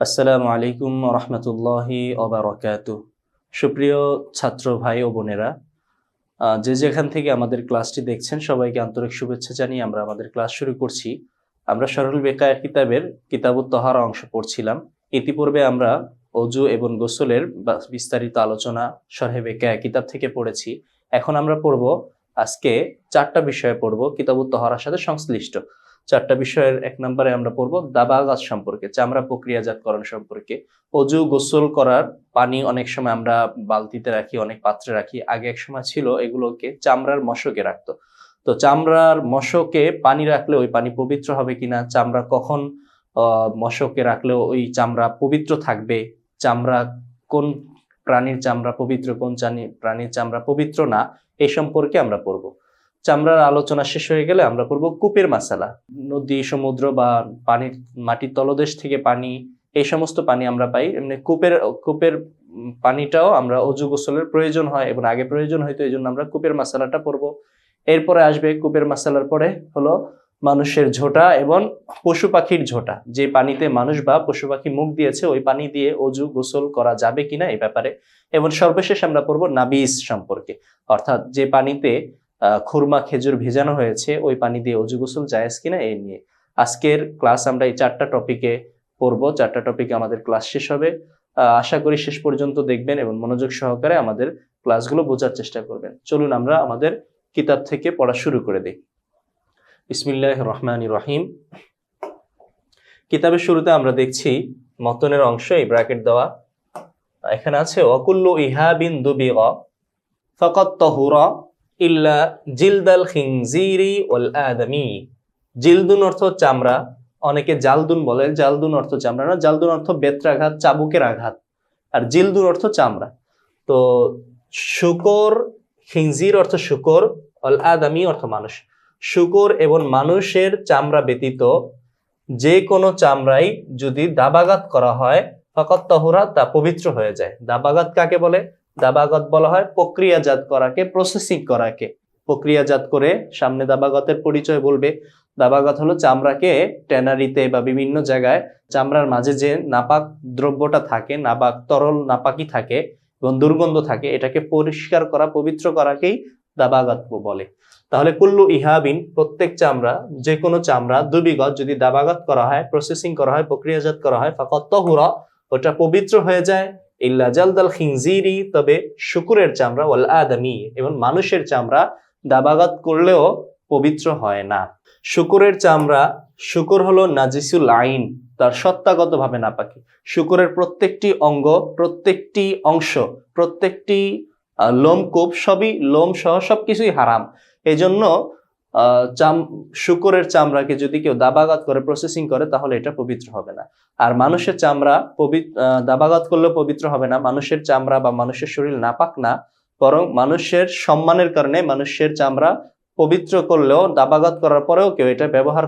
আসসালামু আলাইকুম রহমতুল্লাহি ওয়া বারাকাতুহু। সুপ্রিয় ছাত্র ভাই ও বোনেরা, যে যেখান থেকে আমাদের ক্লাসটি দেখছেন সবাইকে আন্তরিক শুভেচ্ছা জানিয়ে আমরা আমাদের ক্লাস শুরু করছি। আমরা সরহুল বেকায়া কিতাবের কিতাবুত তাহারা অংশ পড়ছিলাম। ইতিপূর্বে আমরা অজু এবং গোসলের বিস্তারিত আলোচনা শরহে বেকায়া কিতাব থেকে পড়েছি। এখন আমরা পড়ব, আজকে 4টা বিষয়ে পড়ব কিতাবুত তাহারার সাথে সংশ্লিষ্ট 4টা বিষয়ের 1 নম্বরে আমরা পড়ব দাবাগাত সম্পর্কে, চামড়া প্রক্রিয়াজাতকরণ সম্পর্কে। অজু গোসল করার পানি অনেক সময় আমরা বালতিতে রাখি, অনেক পাত্রে রাখি। আগে এক সময় ছিল এগুলোকে চামড়ার মশকে রাখতো। তো চামড়ার মশকে পানি রাখলে ওই পানি পবিত্র হবে কিনা, চামড়া কখন মশকে রাখলে ওই চামড়া পবিত্র থাকবে, চামড়া কোন প্রাণীর চামড়া পবিত্র, কোন প্রাণীর চামড়া পবিত্র না, এই সম্পর্কে আমরা পড়ব। চামড়ার আলোচনা শেষ হয়ে গেলে আমরা পড়ব কূপের মাসালা। নদী, সমুদ্র বা পানির মাটির তলদেশ থেকে পানি, এই সমস্ত পানি আমরা পাই। এমনি কূপের পানিটাও আমরা অজু গোসলের প্রয়োজন হয় এবং আগে প্রয়োজন হয়তো, এই জন্য আমরা কূপের মাসালাটা পড়ব। এরপরে আসবে কূপের মাসালার পরে হলো মানুষের ঝোঁটা এবং পশু পাখির ঝোঁটা। যে পানিতে মানুষ বা পশু পাখি মুখ দিয়েছে ওই পানি দিয়ে অজু গোসল করা যাবে কিনা এই ব্যাপারে। এবং সর্বশেষ আমরা পড়ব নাবিস সম্পর্কে, অর্থাৎ যে পানিতে খুরমা খেজুর ভেজানো হয়েছে ওই পানি দিয়ে অজু গোসল জায়েজ কিনা এই নিয়ে আজকের ক্লাস আমরা এই 4টা টপিকে পড়বো। 4টা টপিকে আমাদের ক্লাস শেষ হবে। আশা করি শেষ পর্যন্ত দেখবেন এবং মনোযোগ সহকারে আমাদের ক্লাসগুলো বোঝার চেষ্টা করবেন। চলুন আমরা আমাদের কিতাব থেকে পড়া শুরু করে দিই। বিসমিল্লাহির রহমানির রহিম। কিতাবের শুরুতে আমরা দেখছি মতনের অংশ, এই ব্র্যাকেট দেওয়া এখানে আছে, ওয়াকুল্লু ইহাবিন দুবিগা ফাকাত তাহুরা ইল্লা জিলদাল খিনজিরি ওয়াল আদমি। জিলদুন অর্থ চামড়া, অনেকে জালদুন বলে, জালদুন অর্থ চামড়া না, জালদুন অর্থ বেত্রাঘাত, চাবুকের আঘাত, আর জিলদুন অর্থ চামড়া। তো শুকর, খিনজির অর্থ শুকর, ওয়াল আদমি অর্থ মানুষ। শুকর এবং মানুষের চামড়া ব্যতীত যে কোনো চামড়াই যদি দাবাগাত করা হয় ফাকাত তাহুরা, তা পবিত্র হয়ে যায়। দাবাগাত কাকে বলে? দাবাগাত বলা হয় প্রক্রিয়াজাত করাকে, প্রসেসিং করাকে। প্রক্রিয়াজাত করে সামনে দাবাগাতের পরিচয় বলবে। দাবাগাত হলো চামড়াকে ট্যানারিতে বা বিভিন্ন জায়গায় চামড়ার মাঝে যে নাপাক দ্রব্যটা থাকে, নাপাক তরল নাপাকি থাকে এবং দুর্গন্ধ থাকে, এটাকে পরিষ্কার করা, পবিত্র করাকেই দাবাগাত বলে। তাহলে কুল্লু ইহাবিন, প্রত্যেক চামড়া, যে কোনো চামড়া, দুবিগত যদি দাবাগাত করা হয়, প্রসেসিং করা হয়, প্রক্রিয়াজাত করা হয়, ফাকাত তাহুরা, ওটা পবিত্র হয়ে যায়। ইল্লা জালদাল খিনজিরি, তবে শুকুরের চামড়া, ওয়াল আদমি, এবং মানুষের চামড়া দাবাগাত করলেও পবিত্র হয় না। শুকুরের চামড়া, শুকুর হলো নাজিসুল আইন, তার সত্তাগতভাবে নাপাকি। শুকুরের প্রত্যেকটি অঙ্গ, প্রত্যেকটি অংশ, প্রত্যেকটি লোমকূপ, সবই লোম সহ সবকিছুই হারাম। এই জন্য শুকুরের চামড়াকে যদি কেউ দাবাগাত করে, প্রসেসিং করে, তাহলে এটা পবিত্র হবে না। আর মানুষের চামড়া দাবাগাত করলেও পবিত্র হবে না। মানুষের চামড়া বা মানুষের শরীর নাপাক না, বরং মানুষের সম্মানের কারণে মানুষের চামড়া পবিত্র করলেও, দাবাগাত করার পরেও কেউ এটা ব্যবহার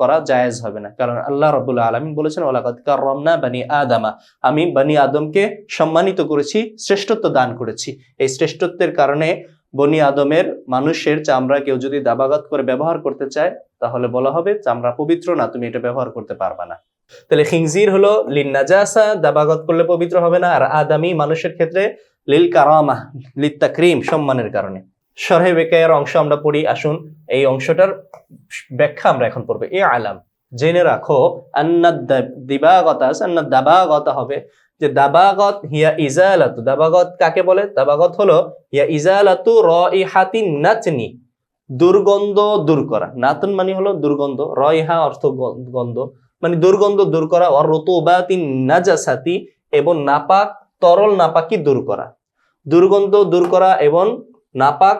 করা জায়েজ হবে না। কারণ আল্লাহ রাব্বুল আলামিন বলেছেন, ওয়ালাকাদ কাররামনা বানি আদামা, আমি বানি আদমকে সম্মানিত করেছি, শ্রেষ্ঠত্ব দান করেছি। এই শ্রেষ্ঠত্বের কারণে বনি আদমের মানুষের চামড়া কেউ যদি দাবাগাত করে ব্যবহার করতে চায়, তাহলে বলা হবে চামড়া পবিত্র না, তুমি এটা ব্যবহার করতে পারবা না। তাহলে খিনজির হলো লিন নাজাসা, দাবাগাত করলে পবিত্র হবে না। আর আদামি মানুষের ক্ষেত্রে লিল কারামা, লিত তাকরিম, সম্মানের কারণে। শরহে বেকায়ার অংশ আমরা পড়ি, আসুন এই অংশটার ব্যাখ্যা আমরা এখন পড়বো। এ আলাম, জেনে রাখো, আন্নাদ দাবাগত হবে যে দাবাগত হিয়া ইজালাতু, দাবাগত কাকে বলে? দাবাগত হলো হিয়া ইজালাতু রাইহাতিন নাতনি, দুর্গন্ধ দূর করা। নাতন মানে হলো দুর্গন্ধ, রাইহা অর্থ গন্ধ, মানে দুর্গন্ধ দূর করা। ওয়ার রুতুবাতিন নাজাসাতি, এবং নাপাক তরল নাপাকি দূর করা। দুর্গন্ধ দূর করা এবং নাপাক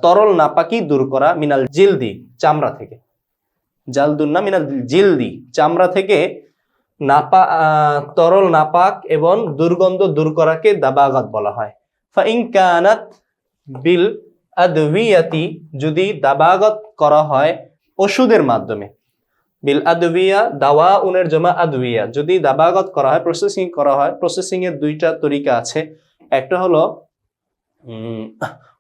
তরল নাপাকি দূর করা। মিনাল জিলদি, চামড়া থেকে। জালদুন না, মিনাল জিলদি, চামড়া থেকে তরল নাপাক এবং দুর্গন্ধ দূর করাকে দাবাগাত বলা হয়। ফাইন কানাত বিল আদওয়িয়াতি, যদি দাবাগাত করা হয় ওষুধের মাধ্যমে। বিল আদওয়িয়া, দাওয়া উনের জমা আদওয়িয়া, যদি দাবাগাত করা হয়, প্রসেসিং করা হয়। প্রসেসিং এর 2টা তরিকা আছে। একটা হলো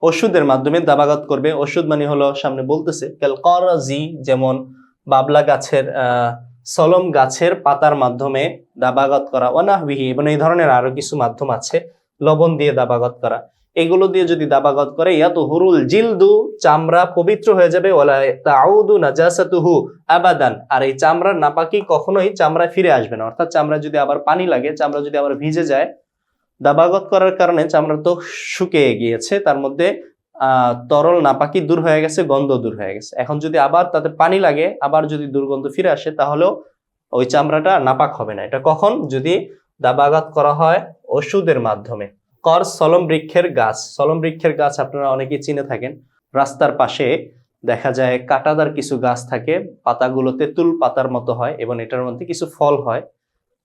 ওষুধের মাধ্যমে দাবাগত করবে। ওষুধ মানে হলো সামনে বলতেছে কাল করাজি, যেমন বাবলা গাছের সলম গাছের পাতার মাধ্যমে দাবাগত করা, অনাহবিহি, এবং এই ধরনের আরো কিছু মাধ্যম আছে, লবণ দিয়ে দাবাগত করা, এগুলো দিয়ে যদি দাবাগত করে ইয়া তো হুরুল জিলদু, চামড়া পবিত্র হয়ে যাবে, ওয়ালা তাউদু নাজাসাতুহু আবাদান, আর এই চামড়ার নাপাকি কখনোই চামড়ায় ফিরে আসবে না। অর্থাৎ চামড়া যদি আবার পানি লাগে, চামড়া যদি আবার ভিজে যায়, দাবাগত করার কারণে চামড়া তো শুকিয়ে গিয়েছে, তার মধ্যে তরল নাপাকি দূর হয়ে গেছে, গন্ধ দূর হয়ে গেছে। এখন যদি আবার তাতে পানি লাগে, আবার যদি দুর্গন্ধ ফিরে আসে, তাহলেও ওই চামড়াটা নাপাক হবে না। এটা কখন? যদি দাবাগত করা হয় ওষুধের মাধ্যমে। কর সলম বৃক্ষের গাছ। সলম বৃক্ষের গাছ আপনারা অনেকেই চিনে থাকেন। রাস্তার পাশে দেখা যায় কাঁটাদার কিছু গাছ থাকে, পাতাগুলো তেঁতুল পাতার মতো হয় এবং এটার মধ্যে কিছু ফল হয়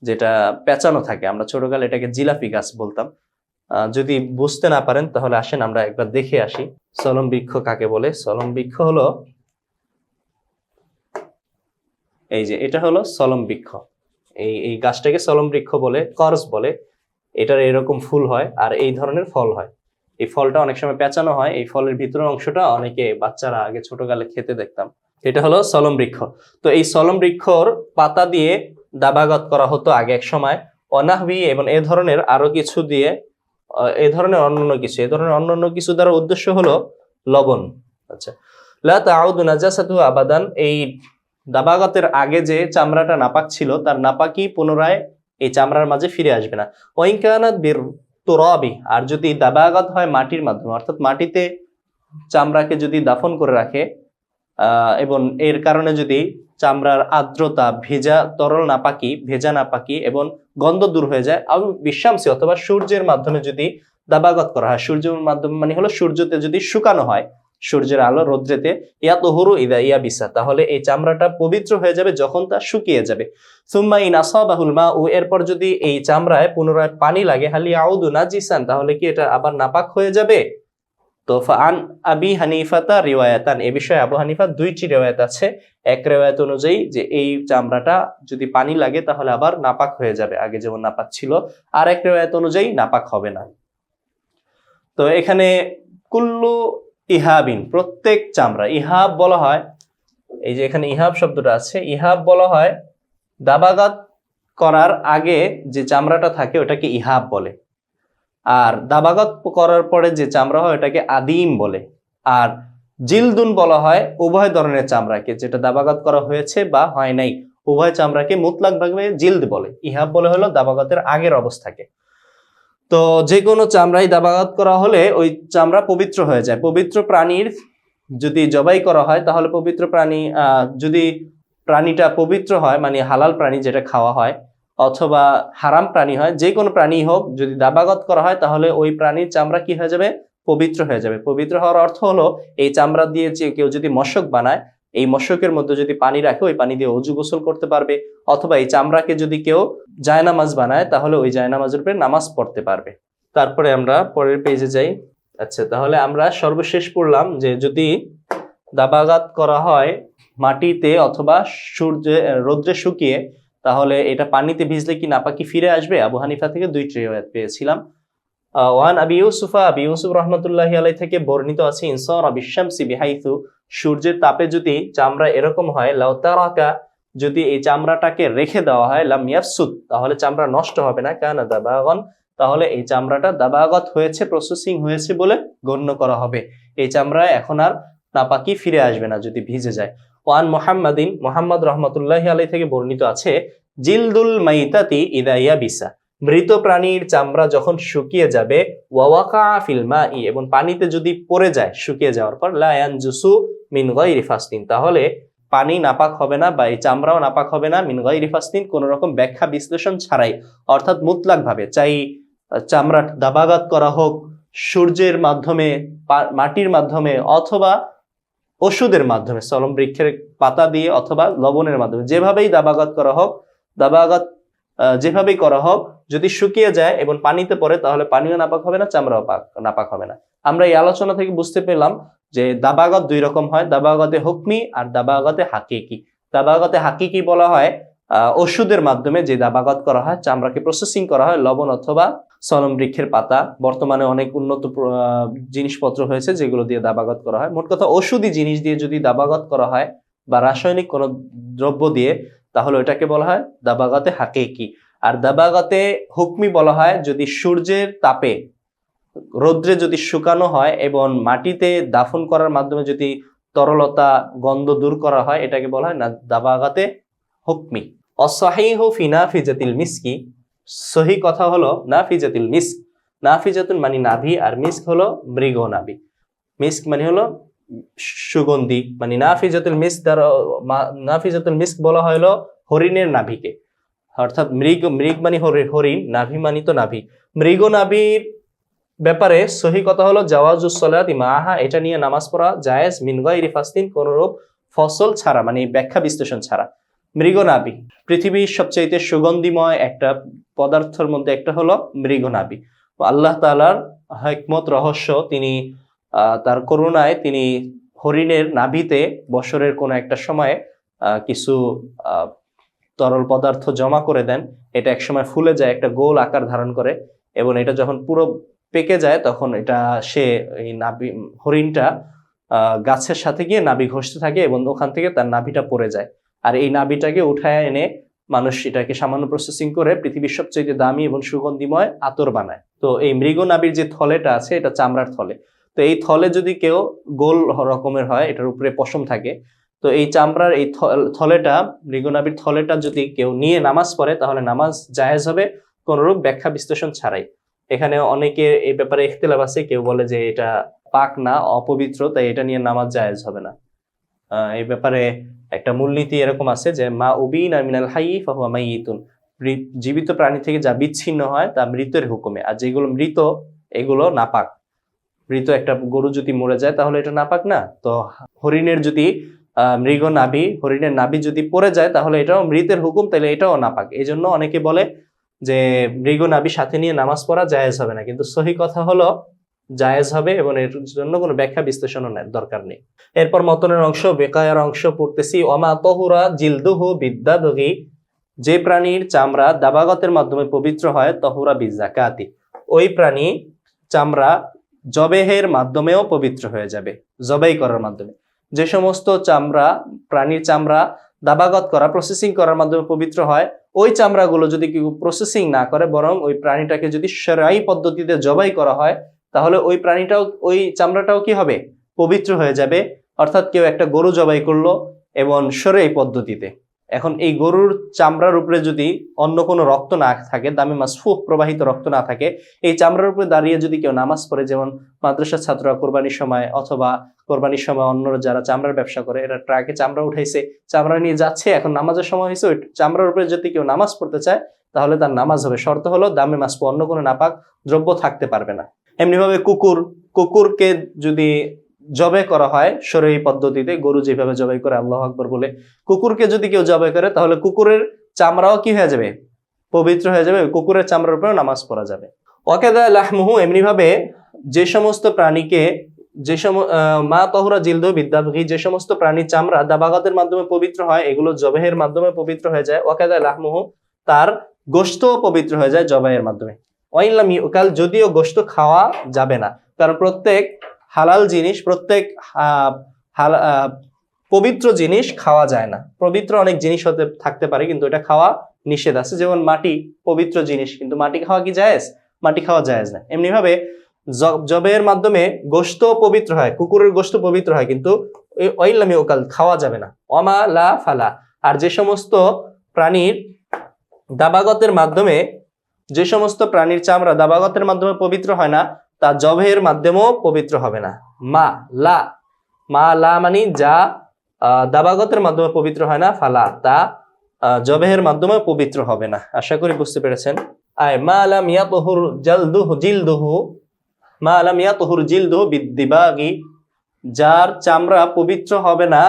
যেটা পেঁচানো থাকে। আমরা ছোটকালে এটাকে জিলাপি গাছ বলতাম। যদি বুঝতে না পারেন তাহলে আসেন আমরা একবার দেখে আসি সলম বৃক্ষ কাকে বলে। সলম বৃক্ষ হলো এই যে, এটা হলো সলম বৃক্ষ। এই গাছটাকে সলম বৃক্ষ বলে, করস বলে। এটার এরকম ফুল হয় আর এই ধরনের ফল হয়। এই ফলটা অনেক সময় পেঁচানো হয়। এই ফলের ভিতরের অংশটা অনেকে বাচ্চারা আগে ছোটকালে খেতে দেখতাম। এটা হলো সলম বৃক্ষ। তো এই সলম বৃক্ষর পাতা দিয়ে দাবাগত করা হতো আগে এক সময়। অনাহবি এবং এ ধরনের আরো কিছু দিয়ে, এ ধরনের অন্যান্য কিছু দ্বারা উদ্দেশ্য হলো লবণ। আচ্ছা, লা তাউদু নাজাসাতু আবাদান, এই দাবাগতের আগে যে চামড়াটা নাপাক ছিল তার নাপাকি পুনরায় এই চামড়ার মাঝে ফিরে আসবে না। ওয়াইনকানাত বির তুরাবি, আর যদি দাবাগত হয় মাটির মাধ্যমে, অর্থাৎ মাটিতে চামড়াকে যদি দাফন করে রাখে এবং এর কারণে যদি চামড়ার আর্দ্রতা, ভেজা নাপাকি এবং গন্ধ দূর হয়ে যায়, বিশ্বামসি অথবা সূর্যের মাধ্যমে যদি দাবাগত করা হয়, সূর্যের মাধ্যমে মানে হলো সূর্যতে যদি শুকানো হয়, সূর্যের আলো রোদ্রেতে, ইয়া তোহরু ইদা ইয়া বিসা, তাহলে এই চামড়াটা পবিত্র হয়ে যাবে যখন তা শুকিয়ে যাবে। সুম্মা ইন আসাবাহুল মা, ও এরপর যদি এই চামড়ায় পুনরায় পানি লাগে, হালি আউদু নাজিসান, তাহলে কি এটা আবার নাপাক হয়ে যাবে? তো ফান আবি হানিফাতা রিওয়ায়াতান, এ বিষয়ে আবু হানিফা দুইটি রিওয়ায়াত আছে। এক রিওয়ায়াত অনুযায়ী যে এই চামড়াটা যদি পানি লাগে তাহলে আবার নাপাক হয়ে যাবে, আগে যেমন নাপাক ছিল। আর এক রিওয়ায়াত অনুযায়ী নাপাক হবে না। তো এখানে কুল্লু ইহাবিন, প্রত্যেক চামড়া, ইহাব বলা হয়, এই যে এখানে ইহাব শব্দটা আছে, ইহাব বলা হয় দাবাগাত করার আগে যে চামড়াটা থাকে ওটাকে ইহাব বলে। আর দাবাগত করার পরে যে চামড়া হয় ওটাকে আদিম বলে। আর জিলদুন বলা হয় উভয় ধরনের চামড়াকে, যেটা দাবাগত করা হয়েছে বা হয় নাই, উভয় চামড়াকে মুতলাক ভাবে জিলদ বলে। ইহাব বলে হলো দাবাগতের আগের অবস্থাকে। তো যে কোনো চামড়াই দাবাগত করা হলে ওই চামড়া পবিত্র হয়ে যায়। পবিত্র প্রাণীর যদি জবাই করা হয় তাহলে পবিত্র প্রাণী, যদি প্রাণীটা পবিত্র হয় মানে হালাল প্রাণী যেটা খাওয়া হয়, অথবা হারাম প্রাণী হয়, যে কোনো প্রাণী হোক, যদি দাবাগত করা হয় তাহলে ওই প্রাণীর চামড়া কি হয়ে যাবে? পবিত্র হয়ে যাবে। পবিত্র হওয়ার অর্থ হলো এই চামড়া দিয়ে যে কেউ যদি মশক বানায়, এই মশকের মধ্যে যদি পানি রাখে ওই পানি দিয়ে অজু গোসল করতে পারবে, অথবা এই চামড়াকে যদি কেউ জায়নামাজ বানায় তাহলে ওই জায়নামাজের উপরে নামাজ পড়তে পারবে। তারপরে আমরা পরের পেজে যাই। আচ্ছা, তাহলে আমরা সর্বশেষ পড়লাম যে যদি দাবাগাত করা হয় মাটিতে অথবা রোদ্রে শুকিয়ে, তাহলে এটা পানিতে ভিজলে কি নাপাকি ফিরে আসবে? আবু হানিফা থেকে দুইটি রিওয়ায়াত পেয়েছিলাম। ওয়ান আবি ইউসুফ রাহমাতুল্লাহি আলাইহি থেকে বর্ণিত আছে, ইনসারা বিশামসি বিহাইথু, সূর্যের তাপে যদি চামড়া এরকম হয়, লাউ তারাকা, যদি এই চামড়াটাকে রেখে দেওয়া হয়, লাম ইয়াফসুদ, তাহলে চামড়া নষ্ট হবে না, কানা দাবাগন, তাহলে এই চামড়াটা দাবাগত হয়েছে, প্রসেসিং হয়েছে বলে গণ্য করা হবে। এই চামড়ায় এখন আর নাপাকি ফিরে আসবে না যদি ভিজে যায়। ওয়ান মুহাম্মদ রাহমাতুল্লাহি আলাইহি থেকে বর্ণিত আছে, জিলদুল মাইতাতি ইদা ইয়াবিসা, মৃত প্রাণীর চামড়া যখন শুকিয়ে যাবে, ওয়াওয়াকা ফিল মাই, এবং পানিতে যদি পড়ে যায় শুকিয়ে যাওয়ার পর, লা ইয়ানজুসু মিন গায়রি ফাসতিন, তাহলে পানি নাপাক হবে না বা এই চামড়াও নাপাক হবে না, মিন গায়রি ফাসতিন, কোন রকম ব্যাখ্যা বিশ্লেষণ ছাড়াই, অর্থাৎ মুতলাক ভাবে, চাই চামড়া দাবাগাত করা হোক সূর্যের মাধ্যমে, মাটির মাধ্যমে, অথবা ওষুধের মাধ্যমে, সলম বৃক্ষের পাতা দিয়ে অথবা লবণের মাধ্যমে, যেভাবেই দাবাগাত করা হোক, দাবাগাত যেভাবেই করা হোক, যদি শুকিয়ে যায় এবং পানিতে পড়ে তাহলে পানিও নাপাক হবে না, চামড়াও নাপাক হবে না। আমরা এই আলোচনা থেকে বুঝতে পেলাম যে দাবাগত দুই রকম হয়, দাবাগতে হুকমি আর দাবাগতে হাকিকি। দাবাগতে হাকিকি বলা হয় ওষুধের মাধ্যমে যে দাবাগত করা হয়, চামড়াকে প্রসেসিং করা হয় লবণ অথবা সলম বৃক্ষের পাতা। বর্তমানে অনেক উন্নত জিনিসপত্র হয়েছে যেগুলো দিয়ে দাবাগত করা হয়। মোট কথা ওষুধি জিনিস দিয়ে যদি দাবাগত করা হয় বা রাসায়নিক কোনো দ্রব্য দিয়ে, তাহলে ওটাকে বলা হয় দাবাগতে হাকিকি। আর দাবাগতে হুকমি বলা হয় যদি সূর্যের তাপে রৌদ্রে যদি শুকানো হয় এবং মাটিতে দাফন করার মাধ্যমে যদি তরলতা গন্ধ দূর করা হয়, এটাকে বলা হয় না দাবাগাতে হুকমি। অসহিহু ফি নাফিজাতিল মিসকি, সহি কথা হলো নাফিজাতুল মিস্ক। নাফিজাতুন মানে নাভি, আর মিস্ক হলো মৃগ নাভি। মিস্ক মানে হলো সুগন্ধি, মানে নাফিজাতুল মিস্ক দ্বারা নাফিজাতুল মিস্ক বলা হলো হরিণের নাভিকে, অর্থাৎ মৃগ মানে হরিণ, নাভি মানে তো নাভি। মৃগ নাভির ব্যাপারে সহি কথা হলো জাওয়াজুস সালাতি মাহা, এটা নিয়ে নামাজ পড়া জায়েজ মিন গায়রি ফাসলিন, কোন রূপ ফসল ছাড়া, মানে ব্যাখ্যা বিশ্লেষণ ছাড়া। মৃগনাভি পৃথিবীর সবচাইতে সুগন্ধিময় একটা পদার্থের মধ্যে একটা হলো মৃগনাভি। আল্লাহ তাআলার হিকমত রহস্য, তিনি তার করুণায় তিনি হরিণের নাভিতে বছরের কোন একটা সময়ে কিছু তরল পদার্থ জমা করে দেন। এটা একসময় ফুলে যায়, একটা গোল আকার ধারণ করে, এবং এটা যখন পুরো পেকে যায় তখন এটা এই নাভি হরিণটা গাছের সাথে গিয়ে নাভি ঘষতে থাকে এবং ওখান থেকে তার নাভিটা পড়ে যায়। আর এই নাভিটাকে উঠায় এনে মানুষ এটাকে সামান্য প্রসেসিং করে পৃথিবীর সবচেয়ে দামি এবং সুগন্ধিময় আতর বানায়। তো এই মৃগ নাভির যে থলেটা আছে, এটা চামড়ার থলে। তো এই থলে যদি কেউ গোল রকমের হয়, এটার উপরে পশম থাকে, তো এই চামড়ার এই থলেটা, মৃগনাভির থলেটা যদি কেউ নিয়ে নামাজ পড়ে, তাহলে নামাজ জায়েজ হবে কোনরূপ ব্যাখ্যা বিশ্লেষণ ছাড়াই। এখানে অনেকে এই ব্যাপারে ইখতিলাফ আছে, কেউ বলে যে এটা পাক না, অপবিত্র, তাই এটা নিয়ে নামাজ জায়েজ হবে না। এই ব্যাপারে একটা মূলনীতি এরকম আছে যে মা উবিনা মিনাল হাইয়ি ফাহুয়া মাইয়িতুন, জীবিত প্রাণী থেকে যা বিচ্ছিন্ন হয় তা মৃতের হুকুমে, আর যেগুলো মৃত এগুলো নাপাক। মৃত একটা গরু যদি মরে যায় তাহলে এটা নাপাক না। তো হরিণের যদি মৃগ নাভি, হরিণের নাভি যদি পড়ে যায় তাহলে এটাও মৃতের হুকুম, তাহলে এটাও নাপাক। এই জন্য অনেকে বলে যে মৃগ নাভি সাথে নিয়ে নামাজ পড়া জায়েজ হবে না, কিন্তু সহি কথা হলো জায়েজ হবে, এবং এর জন্য কোনো ব্যাখ্যা বিশ্লেষণও দরকার নেই। এরপর মতনের অংশ, বেকায়ার অংশ পড়তেছি। ওমা তহুরা জিলদুহু বিদ্দাদহি, যে প্রাণীর চামড়া দাবাগতের মাধ্যমে পবিত্র হয়, তহুরা বিজাকাতি, ওই প্রাণী চামড়া জবেহের মাধ্যমেও পবিত্র হয়ে যাবে, জবাই করার মাধ্যমে। যে সমস্ত চামড়া, প্রাণীর চামড়া দাবাগত করা, প্রসেসিং করার মাধ্যমে পবিত্র হয়, ওই চামড়াগুলো যদি কেউ প্রসেসিং না করে, বরং ওই প্রাণীটাকে যদি শরঈ পদ্ধতিতে জবাই করা হয়, তাহলে ওই প্রাণীটাও, ওই চামড়াটাও কি হবে? পবিত্র হয়ে যাবে। অর্থাৎ কেউ একটা গরু জবাই করলো এবং শরঈ পদ্ধতিতে, এখন এই গরুর চামড়ার উপরে যদি অন্য কোনো রক্ত না থাকে, দামে মাসফুহ প্রবাহিত রক্ত না থাকে, এই চামড়ার উপরে দাঁড়িয়ে যদি কেউ নামাজ পড়ে, যেমন মাদ্রাসার ছাত্ররা কোরবানির সময় অথবা কোরবানির সময় অন্যরা যারা চামড়ার ব্যবসা করে, এরা ট্রাকে চামড়া উঠাইছে, চামড়া নিয়ে যাচ্ছে, এখন নামাজের সময় হয়েছে, ওই চামড়ার উপরে যদি কেউ নামাজ পড়তে চায় তাহলে তার নামাজ হবে। শর্ত হলো দামে মাসফুহ, অন্য কোনো নাপাক দ্রব্য থাকতে পারবে না। এমনিভাবে কুকুরকে যদি জবাই করা হয় শরঈ পদ্ধতিতে, গরু যেভাবে জবাই করে আল্লাহু আকবার বলে, কুকুরকে যদি কেউ জবাই করে, তাহলে কুকুরের চামড়াও কি হয়ে যাবে? পবিত্র হয়ে যাবে। কুকুরের চামড়ার উপরে নামাজ পড়া যাবে। ওয়াকাদা লাহমুহু, এমনিভাবে যে সমস্ত প্রাণীকে, মা তহুরা জিলদু বিদ্দাবহি, যে সমস্ত প্রাণীর চামড়া দাবাগাতের মাধ্যমে পবিত্র হয়, এগুলো জবাইয়ের মাধ্যমে পবিত্র হয়ে যায়। ওয়াকাদা লাহমুহু, তার গোশতও পবিত্র হয়ে যায় জবাইয়ের মাধ্যমে। ওয়াইল্লাম ইউকাল, যদিও গোশত খাওয়া যাবে না, কারণ প্রত্যেক হালাল জিনিস, প্রত্যেক পবিত্র জিনিস খাওয়া যায় না। পবিত্র অনেক জিনিস থাকতে পারে, কিন্তু এটা খাওয়া নিষেধ আছে। যেমন মাটি পবিত্র জিনিস, কিন্তু মাটি খাওয়া কি জায়েজ? মাটি খাওয়া জায়েজ না। এমনি ভাবে জবের মাধ্যমে গোশত পবিত্র হয়, কুকুরের গোশত পবিত্র হয়, কিন্তু ওয়াইল্লামি ওকাল খাওয়া যাবে না। ওমা লা ফালা, আর যে সমস্ত প্রাণীর দাবাগতের মাধ্যমে, যে সমস্ত প্রাণীর চামড়া দাবাগতের মাধ্যমে পবিত্র হয় না, তা জবের মাধ্যমেও পবিত্র হবে না। মা লা মানে যা দাবাগতের মাধ্যমে পবিত্র হয় না, ফালা তা জবেহের মাধ্যমে পবিত্র হবে না। আশা করি বুঝতে পেরেছেন। আয় মা লাম ইয়াতহুর জিলদুহু বিদ্দিবাগি, যার চামড়া পবিত্র হবে না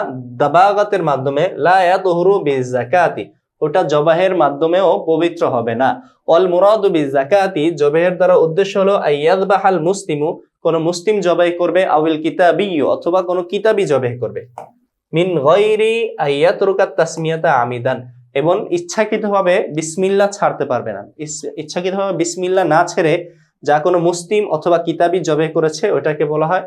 দাবাগতের মাধ্যমে, লা ইয়াতহুরু বিজাকাতি, ওটা জবাহের মাধ্যমেও পবিত্র হবে না। অল মুরাদু বিজাকাতি, জবাহের দ্বারা উদ্দেশ্য হলো আইয়াযবাহাল মুসলিমু, কোন মুসলিম জবাই করবে, আউল কিতাবিয়্যু, অথবা কোন কিতাবী জবাই করবে, মিন গায়রি আইয়াতরুকাত তাসমিয়াতা আমিদান, এবং ইচ্ছাকৃতভাবে বিসমিল্লাহ ছাড়তে পারবে না। ইচ্ছাকৃতভাবে বিসমিল্লাহ না ছেড়ে যা কোনো মুসলিম অথবা কিতাবী জবে করেছে ওইটাকে বলা হয়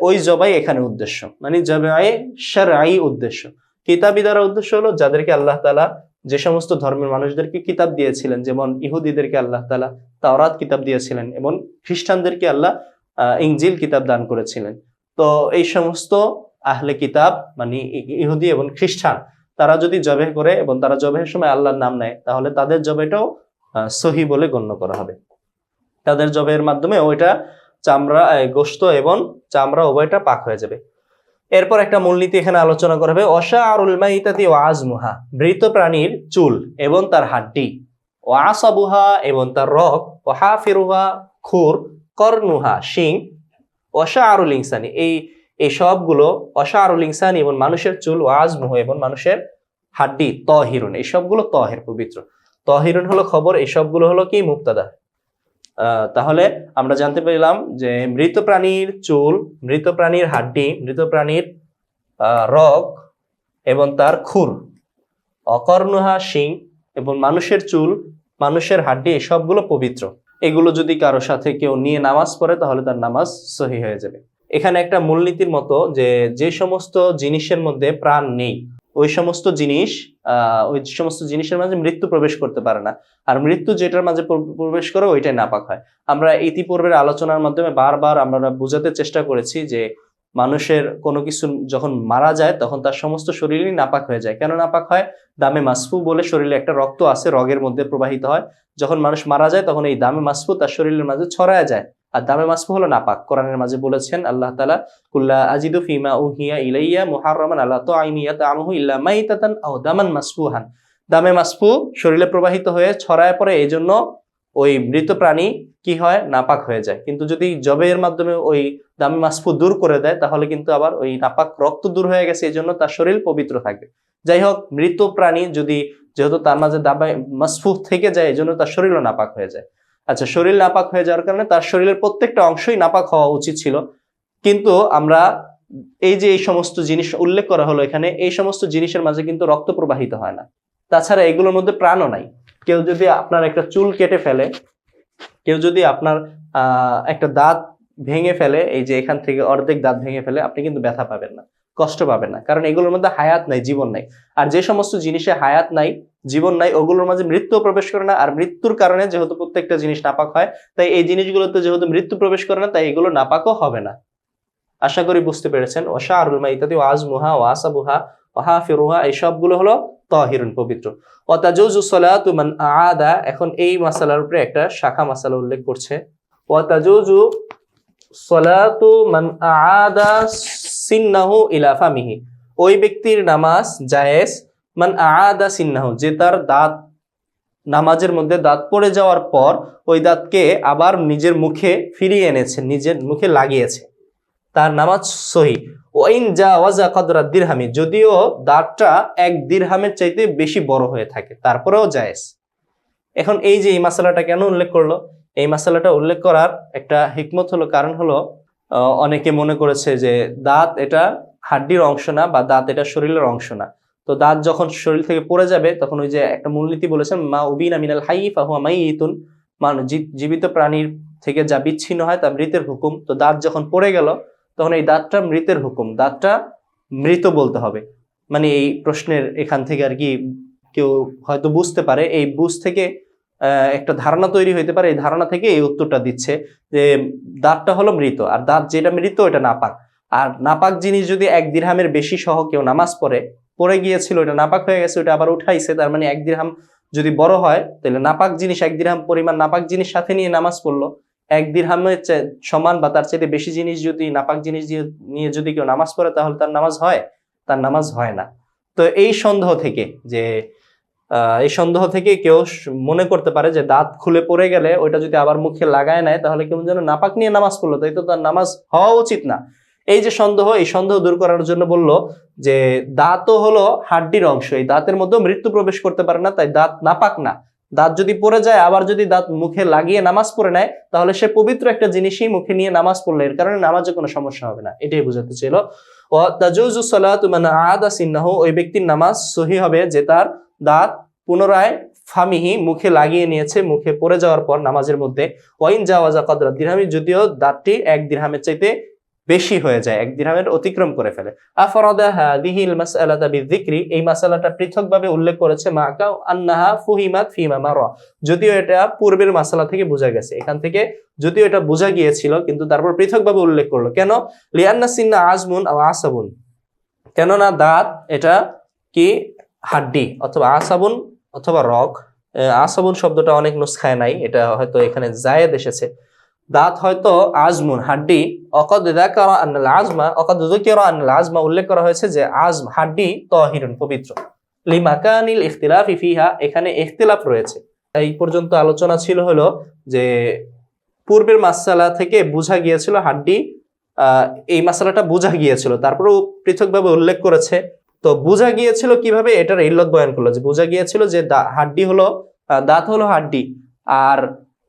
ওই জবাই এখানে উদ্দেশ্য, মানে জবাই শারঈ উদ্দেশ্য। কিতাবী দ্বারা উদ্দেশ্য হলো যাদেরকে আল্লাহ তাআলা যে সমস্ত ধর্মের মানুষদেরকে কিতাব দিয়েছিলেন, যেমন ইহুদিদেরকে আল্লাহ তাআলা তাওরাত কিতাব দিয়েছিলেন এবং খ্রিস্টানদেরকে আল্লাহ ইনজিল কিতাব দান করেছিলেন। তো এই সমস্ত আহলে কিতাব মানে ইহুদি এবং খ্রিস্টান তারা যদি জবেহ করে এবং তারা জবেহের সময় আল্লাহর নাম নেয়, তাহলে তাদের জবেটাও সহি বলে গণ্য করা হবে। তাদের জবের মাধ্যমে ওইটা চামড়া, গোশত এবং চামড়া উভয়টা পাক হয়ে যাবে। এরপর একটা মূলনীতি এখানে আলোচনা করা হবে, অশাআরুল মাইতাতি ওয়া আজমুহা, মৃত প্রাণীর চুল এবং তার হাড্ডি, ওয়া আসাবুহা এবং তার রগ, ওয়া হাফিরুহা খুর, করনুহা শিং, অশাআরুল ইনসানি এই সবগুলো, অশাআরুল ইনসানি এবং মানুষের চুল, ওয়া আজমুহু এবং মানুষের হাড্ডি, তহিরুন এই সবগুলো তহের পবিত্র। তহিরুন হলো খবর, এই সবগুলো হলো কি মুবতাদা। তাহলে আমরা জানতে পেলাম যে মৃত প্রাণীর চুল, মৃত প্রাণীর হাড্ডি, মৃত প্রাণীর রগ এবং তার খুর, অকর্ণহা শিং এবং মানুষের চুল, মানুষের হাড্ডি এসবগুলো পবিত্র। এগুলো যদি কারো সাথে কেউ নিয়ে নামাজ পড়ে তাহলে তার নামাজ সহি হয়ে যাবে। এখানে একটা মূলনীতির মতো যে সমস্ত জিনিসের মধ্যে প্রাণ নেই ওই সমস্ত জিনিসের মাঝে মৃত্যু প্রবেশ করতে পারে না, আর মৃত্যু যেটার মাঝে প্রবেশ করে ওইটাই নাপাক হয়। আমরা ইতিপূর্বের আলোচনার মাধ্যমে বারবার আমরা বোঝাতে চেষ্টা করেছি যে মানুষের কোনো কিছু যখন মারা যায় তখন তার সমস্ত শরীরই নাপাক হয়ে যায়। কেন নাপাক হয়? দামে মাসফু বলে শরীরে একটা রক্ত আছে, রগের মধ্যে প্রবাহিত হয়। যখন মানুষ মারা যায় তখন এই দামে মাসফু তার শরীরের মাঝে ছড়ায় যায়, আর দামে মাসফু হলো নাপাক। কোরআনের মাঝে বলেছেন আল্লাহ তাআলা, কুল্লা আজিদু ফিমা উহিয়া ইলাইয়া মুহাররামান আলা তাইমি ইয়াতামুহু ইল্লা মাইতাতান আও দামান মাসফুহান। দামে মাসফু শরীরে প্রবাহিত হয়ে ছড়ায় পড়ে, এই জন্য ওই মৃত প্রাণী কি হয়? নাপাক হয়ে যায়। কিন্তু যদি জবের মাধ্যমে ওই দামে মাসফু দূর করে দেয় তাহলে কিন্তু আবার ওই নাপাক রক্ত দূর হয়ে গেছে, এই জন্য তার শরীর পবিত্র থাকবে। যাই হোক, মৃত প্রাণী যেহেতু তার মাঝে দামে মাসফু থেকে যায় এই জন্য তার শরীরও নাপাক হয়ে যায়। আচ্ছা, শরীর নাপাক হয়ে যাওয়ার কারণে তার শরীরের প্রত্যেকটা অংশই নাপাক হওয়া উচিত ছিল, কিন্তু আমরা এই সমস্ত জিনিস উল্লেখ করা হলো এখানে, এই সমস্ত জিনিসের মাঝে কিন্তু রক্ত প্রবাহিত হয় না। তাছাড়া এগুলোর মধ্যে প্রাণও নাই। কেউ যদি আপনার একটা চুল কেটে ফেলে, কেউ যদি আপনার একটা দাঁত ভেঙে ফেলে, এই যে এখান থেকে অর্ধেক দাঁত ভেঙে ফেলে, আপনি কিন্তু ব্যথা পাবেন না, কষ্ট পাবেন না, কারণ এগুলোর মধ্যে হায়াত নাই, জীবন নাই। আর যে সমস্ত জিনিসে হায়াত নাই, জীবন নাই, ওগুলোর মাঝে মৃত্যু প্রবেশ করে না। আর মৃত্যুর কারণে যেহেতু প্রত্যেকটা জিনিস নাপাক হয়, তাই এই জিনিসগুলোতে যেহেতু মৃত্যু প্রবেশ করে না, তাই এগুলো নাপাকও হবে না। আশা করি বুঝতে পেরেছেন। ওয়াশাআরুল মাইতাতি ওয়া আজমুহা ওয়া আসাবুহা ওয়া হাফিরুহা এই সবগুলো হলো তাহিরুন পবিত্র। ওয়া তাজুজু সালাতু মান আআদা, এখন এই মাসালার উপরে একটা শাখা মাসালা উল্লেখ করছে। ওয়া তাজুজু সালাতু মান আআদা সিন্নাহু ইলা ফামিহি, ওই ব্যক্তির নামাজ জায়েজ, মান আআদা সিন্নাহু, যে তার দাঁত নামাজের মধ্যে দাঁত পড়ে যাওয়ার পর ওই দাঁতকে আবার নিজের মুখে ফিরিয়ে এনেছে, নিজের মুখে লাগিয়েছে, তার নামাজ সহি। ওয়াইন জাওয়াজা কদরা দিরহামি, যদিও দাঁতটা 1 দিরহামের চাইতে বেশি বড় হয়ে থাকে তারপরেও জায়েজ। এখন এই যে এই মাসালাটা কেন উল্লেখ করলো? এই মাসালাটা উল্লেখ করার একটা হিকমত হলো, কারণ হলো অনেকে মনে করেছে যে দাঁত এটা হাড্ডির অংশ না, বা দাঁত এটা শরীরের অংশ না। তো দাঁত যখন শরীর থেকে পড়ে যাবে তখন ওই যে একটা মূলনীতি বলেছেন, মা উবিনা মিনাল হাই ফাহুয়া মাইয়িতুন, জীবিত প্রাণীর থেকে যা বিচ্ছিন্ন হয় তা মৃতের হুকুম। তো দাঁত যখন পড়ে গেল তখন এই দাঁতটা মৃতের হুকুম, দাঁতটা মৃত বলতে হবে। মানে এই প্রশ্নের এখান থেকে আর কি কেউ হয়তো বুঝতে পারে, এই বুঝ থেকে একটা ধারণা তৈরি হইতে পারে, এই ধারণা থেকে এই উত্তরটা দিচ্ছে যে দাঁতটা হলো মৃত, আর দাঁত যেটা মৃত ওটা নাপাক। আর নাপাক জিনিস যদি 1 দিরহামের বেশি সহ কেউ নামাজ পড়ে গিয়েছিল, ওটা নাপাক হয়ে গেছে, ওটা আবার উঠাইছে, তার মানে 1 দিরহাম যদি বড় হয় তাহলে নাপাক জিনিস 1 দিরহাম পরিমাণ নাপাক জিনিস সাথে নিয়ে নামাজ পড়লো, 1 দিরহামের সমান বা তার চাইতে বেশি জিনিস যদি নাপাক জিনিস নিয়ে যদি কেউ নামাজ পড়ে তাহলে তার নামাজ হয়? তার নামাজ হয় না। তো এই সন্দেহ থেকে কেউ মনে করতে পারে যে দাঁত খুলে পড়ে গেলে ওইটা যদি আবার মুখে লাগায় নেয় তাহলে কেমন যেন নাপাক নিয়ে নামাজ পড়লো, তাই তো তার নামাজ হওয়া উচিত না। এই যে এই সন্দেহ দূর করার জন্য বললো যে দাঁতও হলো হাড্ডির অংশ, এই দাঁতের মধ্যে মৃত্যু প্রবেশ করতে পারে না, তাই দাঁত নাপাক না। দাঁত যদি পড়ে যায় আবার যদি দাঁত মুখে লাগিয়ে নামাজ পড়ে নেয় তাহলে সে পবিত্র একটা জিনিসই মুখে নিয়ে নামাজ পড়লে এর কারণে নামাজে কোনো সমস্যা হবে না, এটাই বোঝাতে চাইল। ওয়া তাজুজু সালাতু মান আআদা সিন্নাহু, ওই ব্যক্তির নামাজ সহি হবে যে তার দাঁত পুনরায় ফামিহি মুখে লাগিয়ে নিয়েছে, মুখে পড়ে যাওয়ার পর নামাজের মধ্যে, ওয়াইন জাওয়াজা কদরা দিরহামি, যদিও দাঁতটি 1 দিরহামের চাইতে বেশি হয়ে যায়, 1 দিরহামের অতিক্রম করে ফেলে। আফরাদা হাদিহিল মাসআলাতা বিযিকরি, এই মাসালাটা পৃথকভাবে উল্লেখ করেছে, মাকা আন্নাহা ফুহিমাত ফিমা মারা, যদিও এটা পূর্বের মাসালা থেকে বোঝা গেছে, এখান থেকে যদিও এটা বোঝা গিয়েছিল কিন্তু তারপর পৃথকভাবে উল্লেখ করলো। কেন? লিআন্না সিন্না আজমুন আও আসাবুন, কেননা দাঁত এটা কি হাড্ডি অথবা আসাবুন অথবা রগ। আসাবুন শব্দটা অনেক নুসখায় নাই, এটা হয়তো এখানে জায়েদ এসেছে। দাঁত হয়তো আজমুন হাড্ডি, অকদ যাকারা আন্নাল আজমা, অকদ যুকিরা আন্নাল আজমা, উল্লেখ করা হয়েছে যে আজম হাড্ডি তাহিরুন পবিত্র, লিমাকানিল ইখতিলাফি ফিহা, এখানে ইখতিলাফ রয়েছে। এই পর্যন্ত আলোচনা ছিল হলো যে পূর্বের মাসআলা থেকে বোঝা গিয়েছিল হাড্ডি, এই মাসআলাটা বোঝা গিয়েছিল, তারপরেও পৃথকভাবে উল্লেখ করেছে। তো বোঝা গিয়েছিল কিভাবে, এটার ইল্লত বয়ান করলো যে বোঝা গিয়েছিল যে হাড্ডি হলো, দাঁত হলো হাড্ডি, আর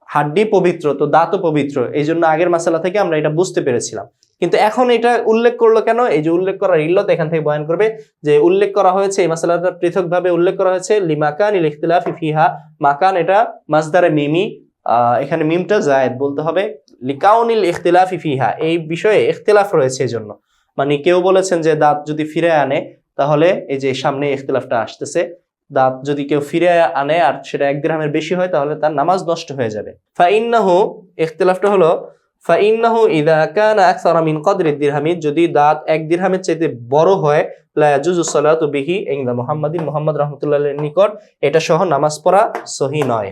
হাড্ডি পবিত্র, তো দাঁতও পবিত্র, এই জন্য আগের মাসালা থেকে আমরা এটা বুঝতে পেরেছিলাম। কিন্তু এখন এটা উল্লেখ করলো কেন? এই যে উল্লেখ করার ইল্লত এখান থেকে বয়ান করবে, যে উল্লেখ করা হয়েছে এই মাসালাটা পৃথকভাবে উল্লেখ করা হয়েছে লিমাকানিল ইখতিলাফি ফিহা, মাকান এটা মাসদারে মিমি, এখানে মিমটা জায়েদ বলতে হবে, লিকাউনিল ইখতিলাফি ফিহা, এই বিষয়ে ইখতিলাফ রয়েছে এজন্য। মানে কেউ বলেছেন যে দাঁত যদি ফিরে আনে তাহলে এই যে সামনে ইখতিলাফটা আসতেছে, দাঁত যদি কেউ ফিরে আনে আর সেটা 1 দিরহামের বেশি হয় তাহলে তার নামাজ নষ্ট হয়ে যাবে। ফাইন্নাহু, ইখতিলাফটা হলো ফাইন্নাহু ইযা কানা আকসারা মিন কদরি দিরহামি, যদি দাঁত 1 দিরহামের চাইতে বড় হয়, লা ইয়াজুজু সালাতু বিহি ইনদা মুহাম্মাদিন, মুহাম্মদ রাহমাতুল্লাহ এর নিকট এটা সহ নামাজ পড়া সহিহ নয়।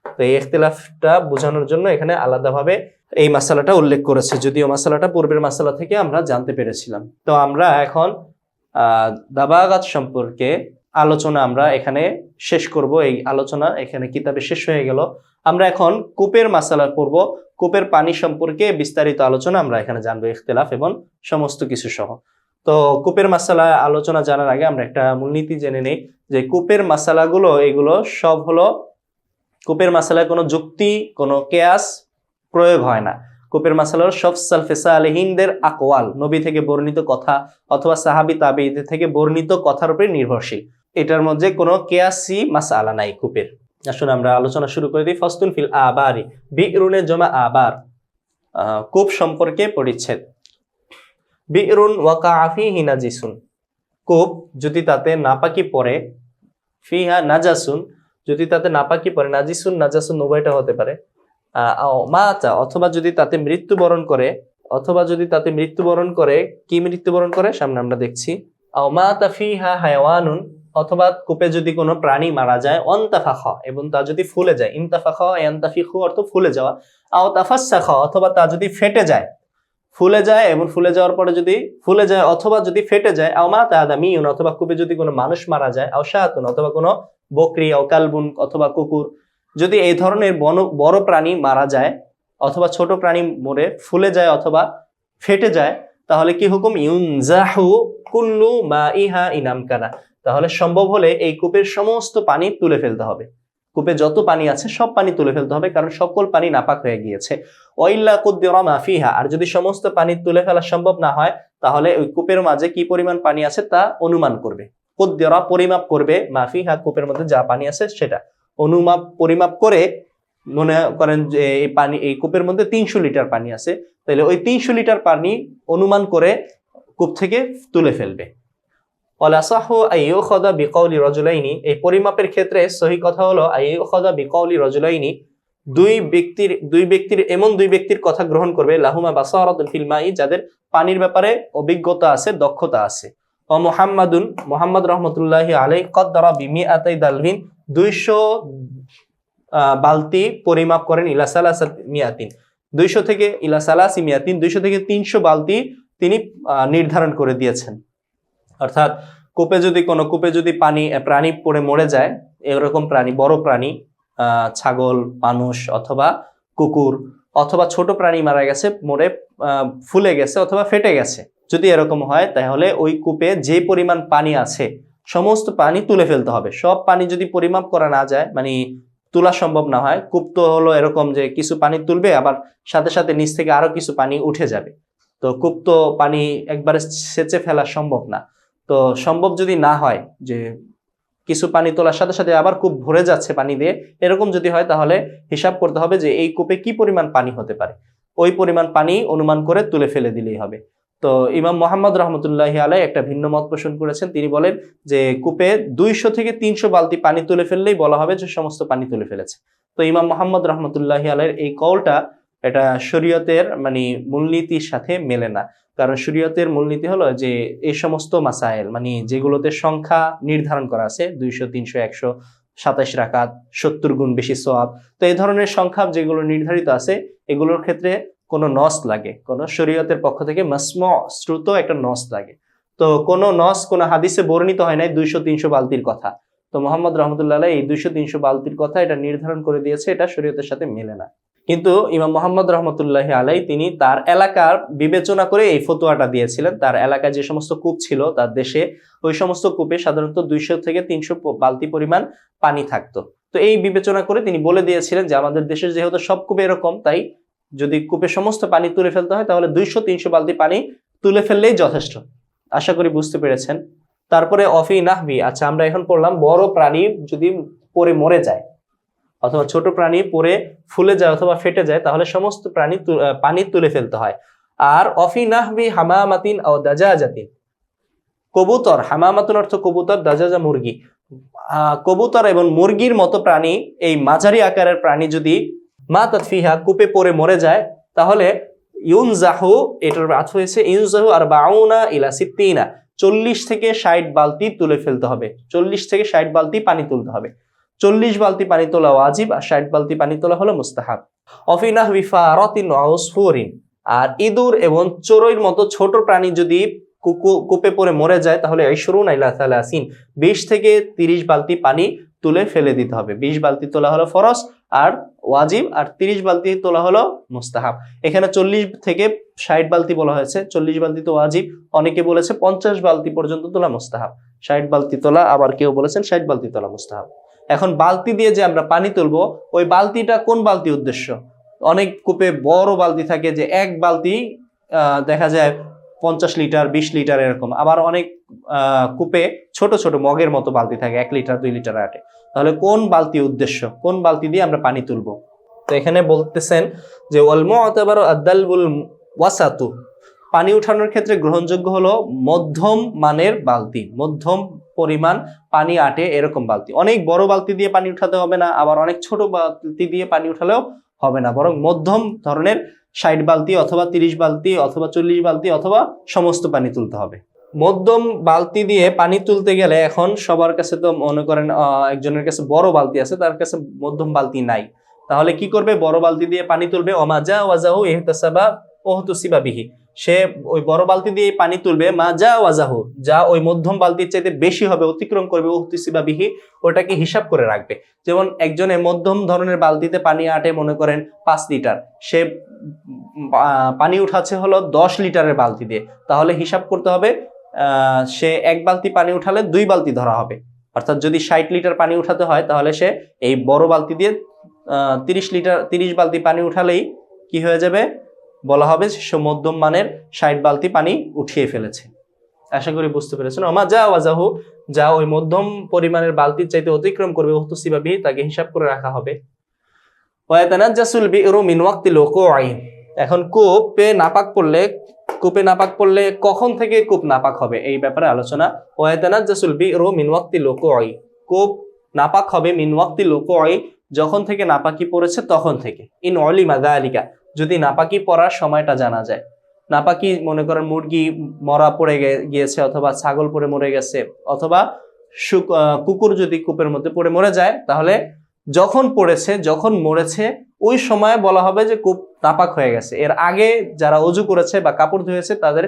তো এই ইখতিলাফটা বোঝানোর জন্য এখানে আলাদাভাবে এই মাসালাটা উল্লেখ করেছে, যদিও মাসালাটা পূর্বের মাসালা থেকে আমরা জানতে পেরেছিলাম। তো আমরা এখন দাবাগাত সম্পর্কে আলোচনা আমরা এখানে শেষ করব। এই আলোচনা এখানে কিতাবে শেষ হয়ে গেল। আমরা এখন কূপের মাসালা পড়ব, কূপের পানি সম্পর্কে বিস্তারিত আলোচনা আমরা এখানে জানবো, ইখতিলাফ এবং সমস্ত কিছু সহ। তো কূপের মাসালা আলোচনা জানার আগে আমরা একটা মূলনীতি জেনে নেই যে কূপের মাসালাগুলো এগুলো সব হলো, কূপের মাসালায় কোনো যুক্তি কোনো কেয়াস প্রয়োগ হয় না। কূপের মাসালা সব সালফে সালেহিনদের আকওয়াল, নবী থেকে বর্ণিত কথা অথবা সাহাবী তাবেঈদের থেকে বর্ণিত কথার উপরে নির্ভরশীল, এটার মধ্যে কোনো কেয়াসি মাসআলা নাই কূপের। আসুন আমরা আলোচনা শুরু করে দিই। ফাসতুন ফিল আবারি, বিরুনের জমা আবার, কূপ সম্পর্কে পরিচ্ছেদ। বিরুন ওয়াকা ফিহি নাজিসুন, কূপ যদি তাতে নাপাকি পড়ে, ফিহা নাজাসুন যদি তাতে নাপাকি পড়ে, নাজিসুন নাজাসুন উভয়টা হতে পারে, মাতা অথবা যদি তাতে মৃত্যুবরণ করে, অথবা যদি তাতে মৃত্যুবরণ করে, কি মৃত্যুবরণ করে সামনে আমরা দেখছি, আও মাতা ফিহা হায়াওয়ানুন, অথবা কূপে যদি কোনো প্রাণী মারা যায়, অন্তাফাখা এবং তা যদি ফুলে যায়, ইনতাফাখা ইয়ান্তাফিখু অর্থ ফুলে যাওয়া, আও তাফাসসাখা অথবা তা যদি ফেটে যায়, ফুলে যায় এবং ফুলে যাওয়ার পরে যদি ফুলে যায় অথবা যদি ফেটে যায়, আও মাতা আদামিউন অথবা কূপে যদি কোনো মানুষ মারা যায়, আও শাতুন অথবা কোনো বকরি, আও কালবুন অথবা কুকুর, যদি এই ধরনের বড় প্রাণী মারা যায় অথবা ছোট প্রাণী মরে ফুলে যায় অথবা ফেটে যায়, তাহলে কি হুকুম? ইউনজাহু কুল্লু মাইহা ইনামকানা, তাহলে সম্ভব হলে এই কূপের সমস্ত পানি তুলে ফেলতে হবে, কূপে যত পানি আছে সব পানি তুলে ফেলতে হবে, কারণ সকল পানি নাপাক হয়ে গিয়েছে। ওয়াইল্লা কুদ্দিরা মা ফিহা, আর যদি সমস্ত পানি তুলে ফেলা সম্ভব না হয় তাহলে ওই কূপের মাঝে কি পরিমাণ পানি আছে তা অনুমান করবে, কুদ্দিরা পরিমাপ করবে, মা ফিহা কূপের মধ্যে যা পানি আছে সেটা পরিমাপ করে, মনে করেন যে এই পানি এই কূপের মধ্যে 300 লিটার পানি আছে, তাহলে ওই 300 লিটার পানি অনুমান করে কূপ থেকে তুলে ফেলবে। ওয়ালাসাহু আইয়ুখাযা বিকাউলি রাজুলাইনি, এই পরিমাপের ক্ষেত্রে সহি কথা হলো আইয়ুখাযা বিকাউলি রাজুলাইনি, দুই ব্যক্তির এমন দুই ব্যক্তির কথা গ্রহণ করবে, লাহুমা বাসারাতুন ফিল মাই, যাদের পানির ব্যাপারে অভিজ্ঞতা আছে, দক্ষতা আছে। ও মুহাম্মাদুন, মুহাম্মদ রাহমাতুল্লাহি আলাইহি কদ্দারা বিমিআতাই দালভিন, 200 বালতি পরিমাপ করেন, ইলা সালাসাত মিয়াতিন, 200 থেকে ইলা সালাসি মিয়াতিন, 200 থেকে 300 বালতি তিনি নির্ধারণ করে দিয়েছেন। অর্থাৎ কূপে যদি প্রাণী পড়ে মরে যায়, এরকম প্রাণী বড় প্রাণী, ছাগল, মানুষ অথবা কুকুর, অথবা ছোট প্রাণী মারা গেছে, মরে ফুলে গেছে অথবা ফেটে গেছে, যদি এরকম হয় তাহলে ওই কূপে যে পরিমাণ পানি আছে সমস্ত পানি তুলে ফেলতে হবে। সব পানি যদি পরিমাপ করা না যায়, মানে তোলা সম্ভব না হয়, কূপ তো হলো এরকম যে কিছু পানি তুলবে আবার সাথে সাথে নিচ থেকে আরো কিছু পানি উঠে যাবে, তো কূপ তো পানি একবারে সেচে ফেলা সম্ভব না। তো সম্ভব যদি না হয় যে কিছু পানি তোলার সাথে সাথে আবার কূপ ভরে যাচ্ছে পানি দিয়ে, এরকম যদি হয় তাহলে হিসাব করতে হবে যে এই কূপে কি পরিমাণ পানি হতে পারে, ওই পরিমাণ পানি অনুমান করে তুলে ফেলে দিলেই হবে। তো ইমাম মোহাম্মদ রহমতুল্লাহি আলাই একটা ভিন্ন মত পোষণ করেছেন। তিনি বলেন যে কূপে 200 থেকে 300 বালতি পানি তুলে ফেললেই বলা হবে যে সমস্ত পানি তুলে ফেলেছে। তো ইমাম মোহাম্মদ রহমতুল্লাহি আলাইয়ের এই কওলটা এটা শরীয়তের মানে মূলনীতির সাথে মেলে না। কারণ শরীয়তের মূলনীতি হলো যে এই সমস্ত মাসাইল মানে যেগুলোতে সংখ্যা নির্ধারণ করা আছে 200, 300, 100, 27 রাকাত, 70 গুণ বেশি সওয়াব, তো এই ধরনের সংখ্যা যেগুলো নির্ধারিত আছে এগুলোর ক্ষেত্রে কোনো নস লাগে, কোনো শরীয়তের পক্ষ থেকে মাসমু শ্রুত একটা নস লাগে। তো কোনো নস কোনো হাদিসে বর্ণিত হয় নাই 200-300 বালতির কথা। তো মোহাম্মদ রহমতুল্লাহ আলাইহি এই 200-300 বালতির কথা এটা নির্ধারণ করে দিয়েছে, এটা শরীয়তের সাথে মেলে না। কিন্তু ইমাম মোহাম্মদ রহমতুল্লাহ আলাই তিনি তার এলাকার বিবেচনা করে এই ফতোয়াটা দিয়েছিলেন। তার এলাকায় যে সমস্ত কূপ ছিল তার দেশে, ওই সমস্ত কূপে সাধারণত 200 থেকে 300 বালতি পরিমাণ পানি থাকতো। তো এই বিবেচনা করে তিনি বলে দিয়েছিলেন যে আমাদের দেশের যেহেতু সব কূপে এরকম, তাই যদি কূপে সমস্ত পানি তুলে ফেলতে হয় তাহলে 200-300 বালতি পানি তুলে ফেললেই যথেষ্ট। আশা করি বুঝতে পেরেছেন। তারপরে অফি নাহবি, আচ্ছা আমরা এখন পড়লাম বড় প্রাণী যদি পড়ে মরে যায় অথবা ছোট প্রাণী পড়ে ফুলে যায় অথবা ফেটে যায় তাহলে সমস্ত পানি তুলে ফেলতে হয়। আর অফি নাহবি হামামাতিন ও দাজাজাতিন, কবুতর, হামামাতুন অর্থ কবুতর, দাজাজা মুরগি, কবুতর এবং মুরগির মতো প্রাণী, এই মাঝারি আকারের প্রাণী যদি মা তাতফিহা কূপে পড়ে মরে যায় তাহলে ইউনজাহু, এটার অর্থ হয়েছে ইউনজাহু আর বাউনা ইলা সিত্তিনা, 40 থেকে 60 বালতি তুলে ফেলতে হবে। 40 থেকে 60 বালতি পানি তুলতে হবে। 40 বালতি পানি তোলা ওয়াজিব আর 60 বালতি পানি তোলা হলো মুস্তাহাব। অফি নাহবি ফারাতিন ওয়া উসফুরিন, আর ইঁদুর এবং চড়ুইয়ের মতো ছোট প্রাণী যদি কূপে পড়ে মরে যায় তাহলে 20 ইলা 30, 20 থেকে 30 বালতি পানি তুলে ফেলে দিতে হবে। 20 বালতি তোলা হলো ফরজ আর ওয়াজিব, আর 30 বালতি তোলা হলো মুস্তাহাব। এখানে 40 থেকে 60 বালতি বলা হয়েছে, 40 বালতি তো ওয়াজিব, অনেকে বলেছে 50 বালতি পর্যন্ত তোলা মুস্তাহাব, 60 বালতি তোলা, আবার কেউ বলেছেন 60 বালতি তোলা মুস্তাহাব। এখন বালতি দিয়ে যে আমরা পানি তুলবো, ওই বালতিটা কোন বালতি উদ্দেশ্য? অনেক কূপে বড় বালতি থাকে যে এক বালতি দেখা যায় 50 লিটার 20 লিটার এরকম, আবার অনেক কূপে ছোট ছোট মগের মতো বালতি থাকে 1 লিটার 2 লিটার আটে। তাহলে কোন বালতি উদ্দেশ্য, কোন বালতি দিয়ে আমরা পানি তুলবো? তো এখানে বলতেছেন যে ওয়াল মু'তাবারু আদ-দালবুল ওয়াসাতু, পানি উঠানোর ক্ষেত্রে গ্রহণযোগ্য হলো মধ্যম মানের বালতি, মধ্যম পরিমাণ পানি আটে এরকম বালতি। অনেক বড় বালতি দিয়ে পানি উঠাতে হবে না, আবার অনেক ছোট বালতি দিয়ে পানি উঠালেও হবে না, বরং মধ্যম ধরনের 60 বালতি অথবা 30 বালতি অথবা 40 বালতি অথবা সমস্ত পানি তুলতে হবে। মধ্যম বালতি দিয়ে পানি তুলতে গেলে এখন সবার কাছে তো মনে করেন একজনের কাছে বড় বালতি আছে, তার কাছে মধ্যম বালতি নাই, তাহলে কি করবে? বড় বালতি দিয়ে পানি তুলবে। ওমাজা ওয়াজাহু ইহতাসাবা ওহতুসিবা বিহি, সে ওই বড় বালতি দিয়ে পানি তুলবে, মাজা ওয়াজাহু, যা ওই মধ্যম বালতির চাইতে বেশি হবে, অতিক্রম করবে, ওহতুসিবা বিহি, ওটাকে হিসাব করে রাখবে। যেমন একজনের মধ্যম ধরনের বালতিতে পানি আটে মনে করেন 5 লিটার, সে পানি উঠাচ্ছে হলো 10 লিটারের বালতি দিয়ে, তাহলে হিসাব করতে হবে সে এক বালতি পানি উঠালে 2 বালতি ধরা হবে। অর্থাৎ যদি 60 লিটার পানি উঠাতে হয় তাহলে সে এই বড় বালতি দিয়ে 30 বালতি পানি উঠালেই কি হয়ে যাবে? বলা হবে সে মধ্যম মানের 60 বালতি পানি উঠিয়ে ফেলেছে। আশা করি বুঝতে পেরেছেন। ওমা যা ওয়াজাহু, যা ওই মধ্যম পরিমাণের বালতির চাইতে অতিক্রম করবে, উহতুসিবা বিহি, তাকে হিসাব করে রাখা হবে। ওয়ায়াতানাজ্জাসুল বি'রু মিন ওয়াক্তিল ওকুই, এখন কূপে নাপাক পড়লে কখন থেকে কূপ নাপাক হবে এই ব্যাপারে আলোচনা। ওয়ায়াতানাজ্জাসুল বি'রু মিন ওয়াক্তিল ওকুই, কূপ নাপাক হবে মিন ওয়াক্তিল ওকুই, যখন থেকে নাপাকি পড়েছে তখন থেকে। ইন উলিমা যালিকা, যদি নাপাকি পড়ার সময়টা জানা যায়। নাপাকি মনে করেন মুরগি মরা পড়ে গিয়েছে অথবা ছাগল পড়ে মরে গেছে অথবা কুকুর যদি কূপের মধ্যে পড়ে মরে যায়, তাহলে যখন পড়েছে যখন মরেছে ওই সময় বলা হবে যে কূপ নাপাক হয়ে গেছে। এর আগে যারা অজু করেছে বা কাপড় ধুয়েছে তাদের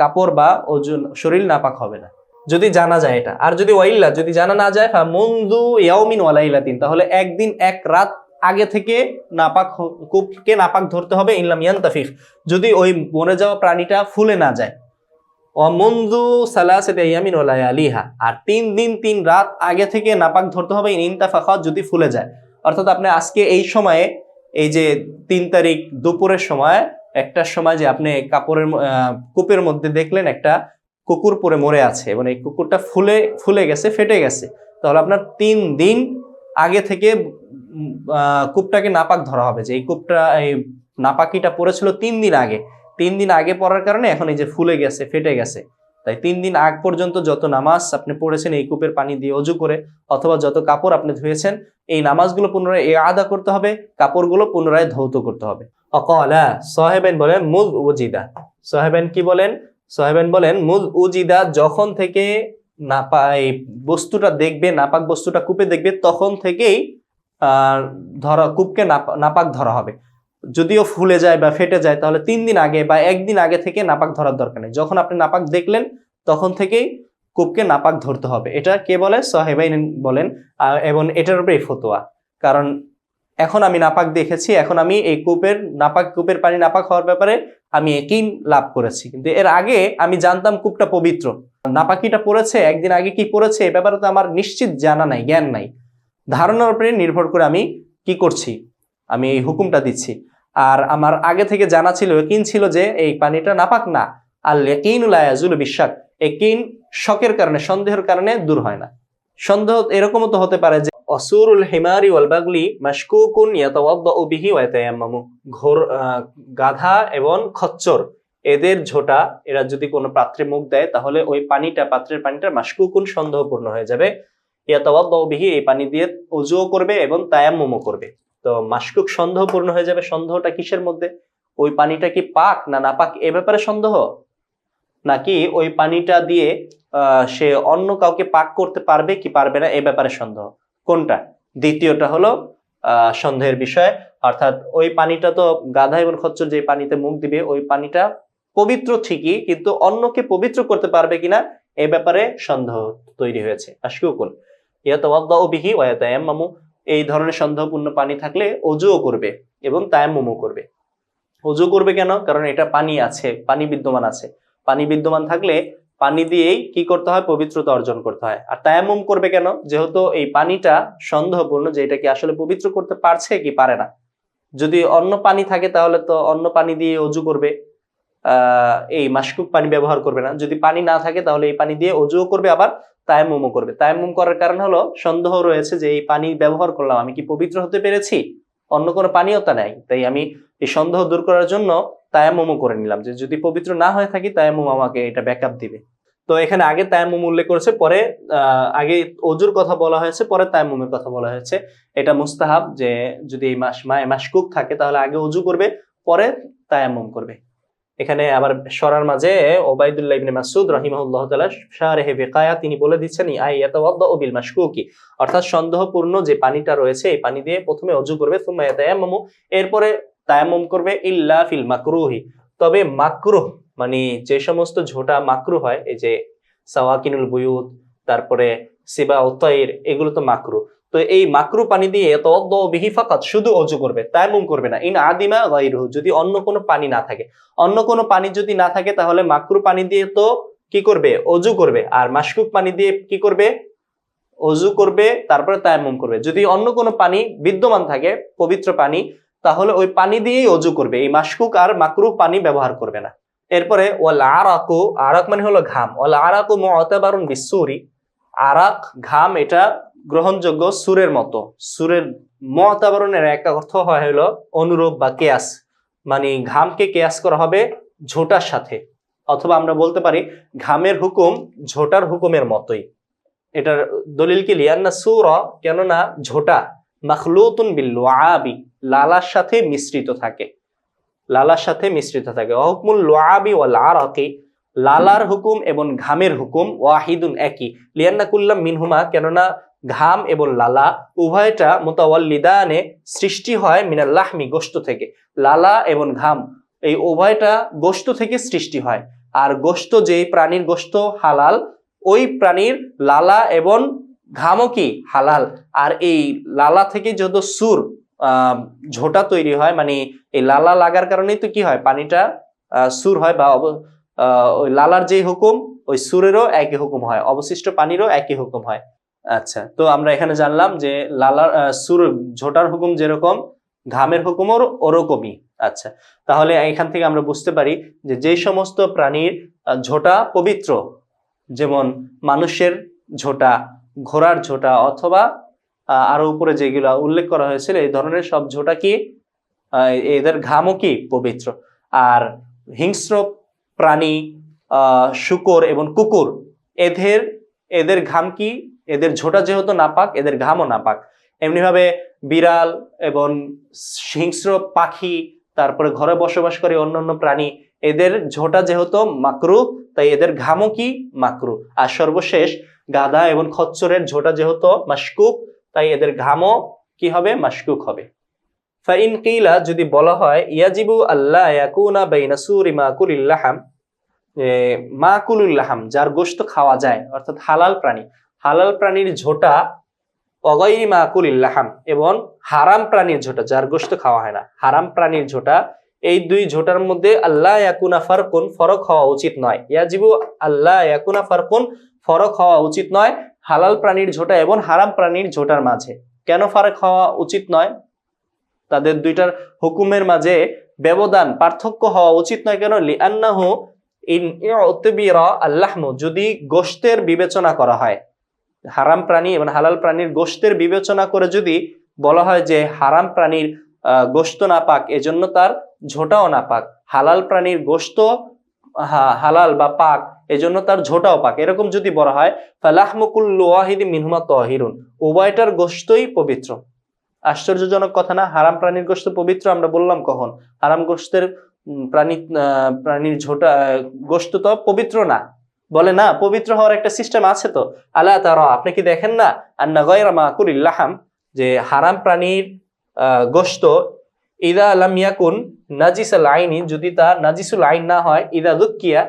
কাপড় বা অজু শরীর নাপাক হবে না, যদি জানা যায় এটা। আর যদি ওয়াইল্লা, যদি জানা না যায়, মুনযু ইয়াউমিন ওয়া লাইলাতিন, তাহলে একদিন এক রাত আগে থেকে কূপকে নাপাক ধরতে হবে। ইনলাম ইয়ানতাফিখ, যদি ওই মরে যাওয়া প্রাণীটা ফুলে না যায়। মুনযু সালাসাতি আইয়ামিন ওয়া লায়ালিহা, আর 3 দিন 3 রাত আগে থেকে নাপাক ধরতে হবে। ইনতাফাখা, যদি ফুলে যায়। অর্থাৎ আপনি আজকে এই সময়ে, এই যে 3 তারিখ দুপুরের সময়, একটার সময় যে আপনি কূপের মধ্যে দেখলেন একটা কুকুর পরে মরে আছে এবং এই কুকুরটা ফুলে গেছে, ফেটে গেছে, তাহলে আপনার 3 দিন আগে থেকে কূপটাকে নাপাক ধরা হবে, যে এই কূপটা এই নাপাকিটা পড়েছিল 3 দিন আগে। 3 দিন আগে পড়ার কারণে এখন এই যে ফুলে গেছে, ফেটে গেছে। তাই 3 দিন আগ পর্যন্ত যত নামাজ আপনি পড়েছেন এই কূপের পানি দিয়ে অজু করে, অথবা যত কাপড় আপনি ধুয়েছেন, এই নামাজগুলো পুনরায় আদা করতে হবে, কাপড়গুলো পুনরায় ধৌত করতে হবে। অকলা সাহেবেন বলেন মুজ উজিদা, সাহেবেন কি বলেন? সাহেবেন বলেন মুজ উজিদা, যখন থেকে বস্তুটা দেখবে, নাপাক বস্তুটা কূপে দেখবে, তখন থেকেই কূপকে নাপাক ধরা হবে। যদিও ফুলে যায় বা ফেটে যায় তাহলে 3 দিন আগে বা 1 দিন আগে থেকে নাপাক ধরার দরকার নেই। যখন আপনি নাপাক দেখলেন তখন থেকেই কূপকে নাপাক ধরতে হবে। এটা কে বলে? সাহেবাইন বলেন। এবং এটার উপরে ফতোয়া, কারণ এখন আমি নাপাক দেখেছি, এখন আমি এই কূপের পানি নাপাক হওয়ার ব্যাপারে আমি ইয়াকিন লাভ করেছি, কিন্তু এর আগে আমি জানতাম কূপটা পবিত্র। নাপাকিটা পড়েছে 1 দিন আগে কি পড়েছে এ ব্যাপারে তো আমার নিশ্চিত জানা নাই, জ্ঞান নাই। ধারণার উপরে নির্ভর করে আমি কি করছি, আমি এই হুকুমটা দিচ্ছি। আর আমার আগে থেকে জানা ছিল, ইয়াকিন ছিল যে এই পানিটা নাপাক না। আল ইয়াকিনু লা ইয়াজুলু বিশাক, ইয়াকিন শকের কারণে, সন্দেহের কারণে দূর হয় না। সন্দেহ এরকমও তো হতে পারে যে অসুরুল হিমারি ওয়াল বাগলি মাশকুকুন ইয়াতাওয়াদ্দাউ বিহি ওয়া ইয়াতায়াম্মামু, গাধা এবং খচ্চর এদের ঝোঁটা, এরা যদি কোনো পাত্রে মুখ দেয় তাহলে ওই পানিটা, পাত্রের পানিটা মাশকুকুন সন্দেহপূর্ণ হয়ে যাবে। ইয়াতাওয়াদ্দাউ বিহি, এই পানি দিয়ে ওযুও করবে এবং তায়াম্মুমও করবে। তো মাশকুক সন্দেহপূর্ণ হয়ে যাবে। সন্দেহটা কিসের মধ্যে? ওই পানিটা কি পাক না নাপাক এ ব্যাপারে সন্দেহ, নাকি ওই পানিটা দিয়ে সে অন্য কাউকে পাক করতে পারবে কি পারবে না এ ব্যাপারে সন্দেহ। কোনটা? দ্বিতীয়টা হলো সন্দেহের বিষয়, অর্থাৎ ওই পানিটা তো গাধা এবং খচ্চর যে পানিতে মুখ দিবে ওই পানিটা পবিত্র ঠিকই, কিন্তু অন্যকে পবিত্র করতে পারবে কিনা এ ব্যাপারে সন্দেহ তৈরি হয়েছে। মাশকুকুন ইয়াতাওয়াদ্দাউ বিহি ওয়া ইয়াতায়াম্মামু, এই ধরনের সন্দেহপূর্ণ পানি থাকলে ওযুও করবে এবং তায়াম্মুমও করবে। ওযু করবে কেন? কারণ এটা পানি আছে, পানি বিদ্যমান আছে। পানি বিদ্যমান থাকলে পানি দিয়েই কি করতে হয়? পবিত্রতা অর্জন করতে হয়। আর তায়াম্মুম করবে কেন? যেহেতু এই পানিটা সন্দেহপূর্ণ যে এটা কি আসলে পবিত্র করতে পারছে কি পারে না। যদি অন্য পানি থাকে তাহলে তো অন্য পানি দিয়ে ওযু করবে, এই মাশকুক পানি ব্যবহার করবে না। যদি পানি না থাকে তাহলে এই পানি দিয়ে ওযুও করবে, আবার তায়াম্মুমও করবে। তায়াম্মুম করার কারণ হলো সন্দেহ রয়েছে যে এই পানি ব্যবহার করলাম, আমি কি পবিত্র হতে পেরেছি? অন্য কোনো পানিও তা নাই, তাই আমি এই সন্দেহ দূর করার জন্য তায়াম্মুমও করে নিলাম, যে যদি পবিত্র না হয়ে থাকি তায়াম্মুম আমাকে এটা ব্যাকআপ দিবে। তো এখানে আগে তায়াম্মুম উল্লেখ করেছে, পরে আগে ওযুর কথা বলা হয়েছে, পরে তায়াম্মুমের কথা বলা হয়েছে। এটা মুস্তাহাব, যে যদি এই মাশকুক থাকে তাহলে আগে ওযু করবে, পরে তায়াম্মুম করবে। এখানে আবার সরার মাঝে ওবাইদুল্লাহ ইবনে মাসউদ রাহিমাহুল্লাহ তাআলা শারহে বিকায়া তিনি বলে দিচ্ছেন ইয়াতাওয়াদ্দাউ বিল মাশকুকি, অর্থাৎ সন্দেহপূর্ণ যে পানিটা রয়েছে এই পানি দিয়ে প্রথমে ওযু করবে, সুম্মা ইয়াতায়াম্মামু, এরপরে তায়াম্মুম করবে, ইল্লা ফিল মাকরুহি, তবে মাকরুহ মানে যে সমস্ত ঝোঁটা মাকরুহ হয়, এই যে সাওয়াকিনুল বুয়ুত, তারপরে সিবা উতাইর, এগুলো তো মাকরুহ। তো এই মাকরু পানি দিয়ে ইয়াতাওয়াদ্দাউ বিহি ফাকাত, শুধু ওযু করবে, তায়াম্মুম করবে না। ইন আদিমা গায়রুহু, যদি অন্য কোনো পানি না থাকে, অন্য কোনো পানি যদি না থাকে তাহলে মাকরু পানি দিয়ে তো কি করবে? ওযু করবে। আর মাশকুক পানি দিয়ে কি করবে? ওযু করবে, তারপরে তায়াম্মুম করবে। যদি অন্য কোনো পানি বিদ্যমান থাকে, পবিত্র পানি, তাহলে ওই পানি দিয়েই ওযু করবে, এই মাশকুক আর মাকরুহ পানি ব্যবহার করবে না। এরপরে ওয়াল আরাকু, আরাক মানে হলো ঘাম, ওয়াল আরাকু মুতাবারুন বিসসুরি, আরাক ঘাম এটা গ্রহণযোগ্য সুরের মতো। সুরের মুতাবারুনের এক অর্থ হয় হলো অনুরূপ বা কিয়াস, মানে ঘামকে কিয়াস করা হবে ঝোঁটার সাথে, অথবা আমরা বলতে পারি ঘামের হুকুম ঝোঁটার হুকুমের মতোই। এটার দলিল কি? লিয়ান্না সুরা, কেননা ঝোঁটা মাখলুতুন বিল লুআবি, লালার সাথে মিশ্রিত থাকে, লালার সাথে মিশ্রিত থাকে। হুকমুল লুআবি ওয়াল আরাকি, লালার হুকুম এবং ঘামের হুকুম ওয়াহিদুন একই। লিয়ান্না কুল্লাম মিনহুমা, কেননা ঘাম এবং লালা উভয়টা মুতাওয়াল্লিদানে সৃষ্টি হয় মিনাল লাহমি, গোশত থেকে। লালা এবং ঘাম এই উভয়টা গোশত থেকে সৃষ্টি হয়, আর গোশত, যেই প্রাণীর গোশত হালাল ওই প্রাণীর লালা এবং ঘামও কি হালাল। আর এই লালা থেকে যত সুর ঝোঁটা তৈরি হয়, মানে এই লালা লাগার কারণেই তো কি হয়? পানিটা সুর হয়, বা ওই লালার যে হুকুম ওই সুরেরও একই হুকুম হয়, অবশিষ্ট পানিরও একই হুকুম হয়। আচ্ছা, তো আমরা এখানে জানলাম যে লালার সুর ঝোঁটার হুকুম যেরকম, ঘামের হুকুমও ওরকমই। আচ্ছা, তাহলে এখান থেকে আমরা বুঝতে পারি যে যে সমস্ত প্রাণীর ঝোঁটা পবিত্র, যেমন মানুষের ঝোঁটা, ঘোড়ার ঝোঁটা, অথবা আরো উপরে যেগুলো উল্লেখ করা হয়েছিল, এই ধরনের সব ঝোঁটা কি এদের ঘামও কি পবিত্র। আর হিংস্র প্রাণী, শূকর এবং কুকুর, এদের এদের ঘাম কি, এদের ঝোঁটা যেহেতু নাপাক, এদের ঘামও নাপাক। এমনিভাবে বিড়াল এবং হিংস্র পাখি, তারপরে ঘরে বসবাস করে অন্যান্য প্রাণী, এদের ঝোঁটা যেহেতু মাকরু, তাই এদের ঘামও কি মাকরু। আর সর্বশেষ গাধা এবং খচ্চরের ঝোঁটা যেহেতু মাশকুক, তাই এদের ঘামও কি হবে, মাশকুক হবে। ফাইন কিলা, যদি বলা হয় ইয়াজিবু আল্লাহ ইয়াকুনা বাইনা সুরি মাকুলিল লাহাম, মাকুলুল লাহাম যার গোশত খাওয়া যায়, অর্থাৎ হালাল প্রাণী, হালাল প্রাণীর ঝোঁটা, অগাইরি মাকুলিল লাহাম, এবং হারাম প্রাণীর ঝোঁটা যার গোশত খাওয়া হয় না, হারাম প্রাণীর ঝোঁটা, এই দুই ঝোঁটার মধ্যে আল্লাহ ইয়াকুনা ফারকুন, ফরক হওয়া উচিত নয়। ইয়াজিবু আল্লাহ ইয়াকুনা ফারকুন, ফরক হওয়া উচিত নয় হালাল প্রাণীর ঝোঁটা এবং হারাম প্রাণীর ঝোঁটার মাঝে। কেন ফারক হওয়া উচিত নয়? তাদের দুইটার হুকুমের মাঝে ব্যবধান, পার্থক্য হওয়া উচিত নয়। কেন? লিআন্নাহু ইন ইউতবিরা আল্লাহমু, যদি গোশতের বিবেচনা করা হয়, হারাম প্রাণী এবং হালাল প্রাণীর গোশতের বিবেচনা করে যদি বলা হয় যে হারাম প্রাণীর গোশত নাপাক, এজন্য তার ঝোঁটাও নাপাক, হালাল প্রাণীর গোশত হালাল বা পাক, এজন্য তার ঝোঁটাও পাক, এরকম যদি বলা হয়, ফালাহমু কুল্লু ওয়াহিদিন মিনহুমা তাহিরুন, উভয়টার গোশতই পবিত্র। আশ্চর্যজনক কথা না? হারাম প্রাণীর গোশত পবিত্র আমরা বললাম কখন? হারাম গোশতের প্রাণীর ঝোঁটা গোশত তো পবিত্র না। বলে না, পবিত্র হওয়ার একটা সিস্টেম আছে তো। আলা তারা, আপনি কি দেখেন না, আন্না গায়রা মাকুলিল লাহাম, যে হারাম প্রাণীর গোশত ইদা লাম ইয়াকুন নাজিসুল আইনি, যদি তা নাজিসুল আইন না হয়, ইদা দুকিয়া,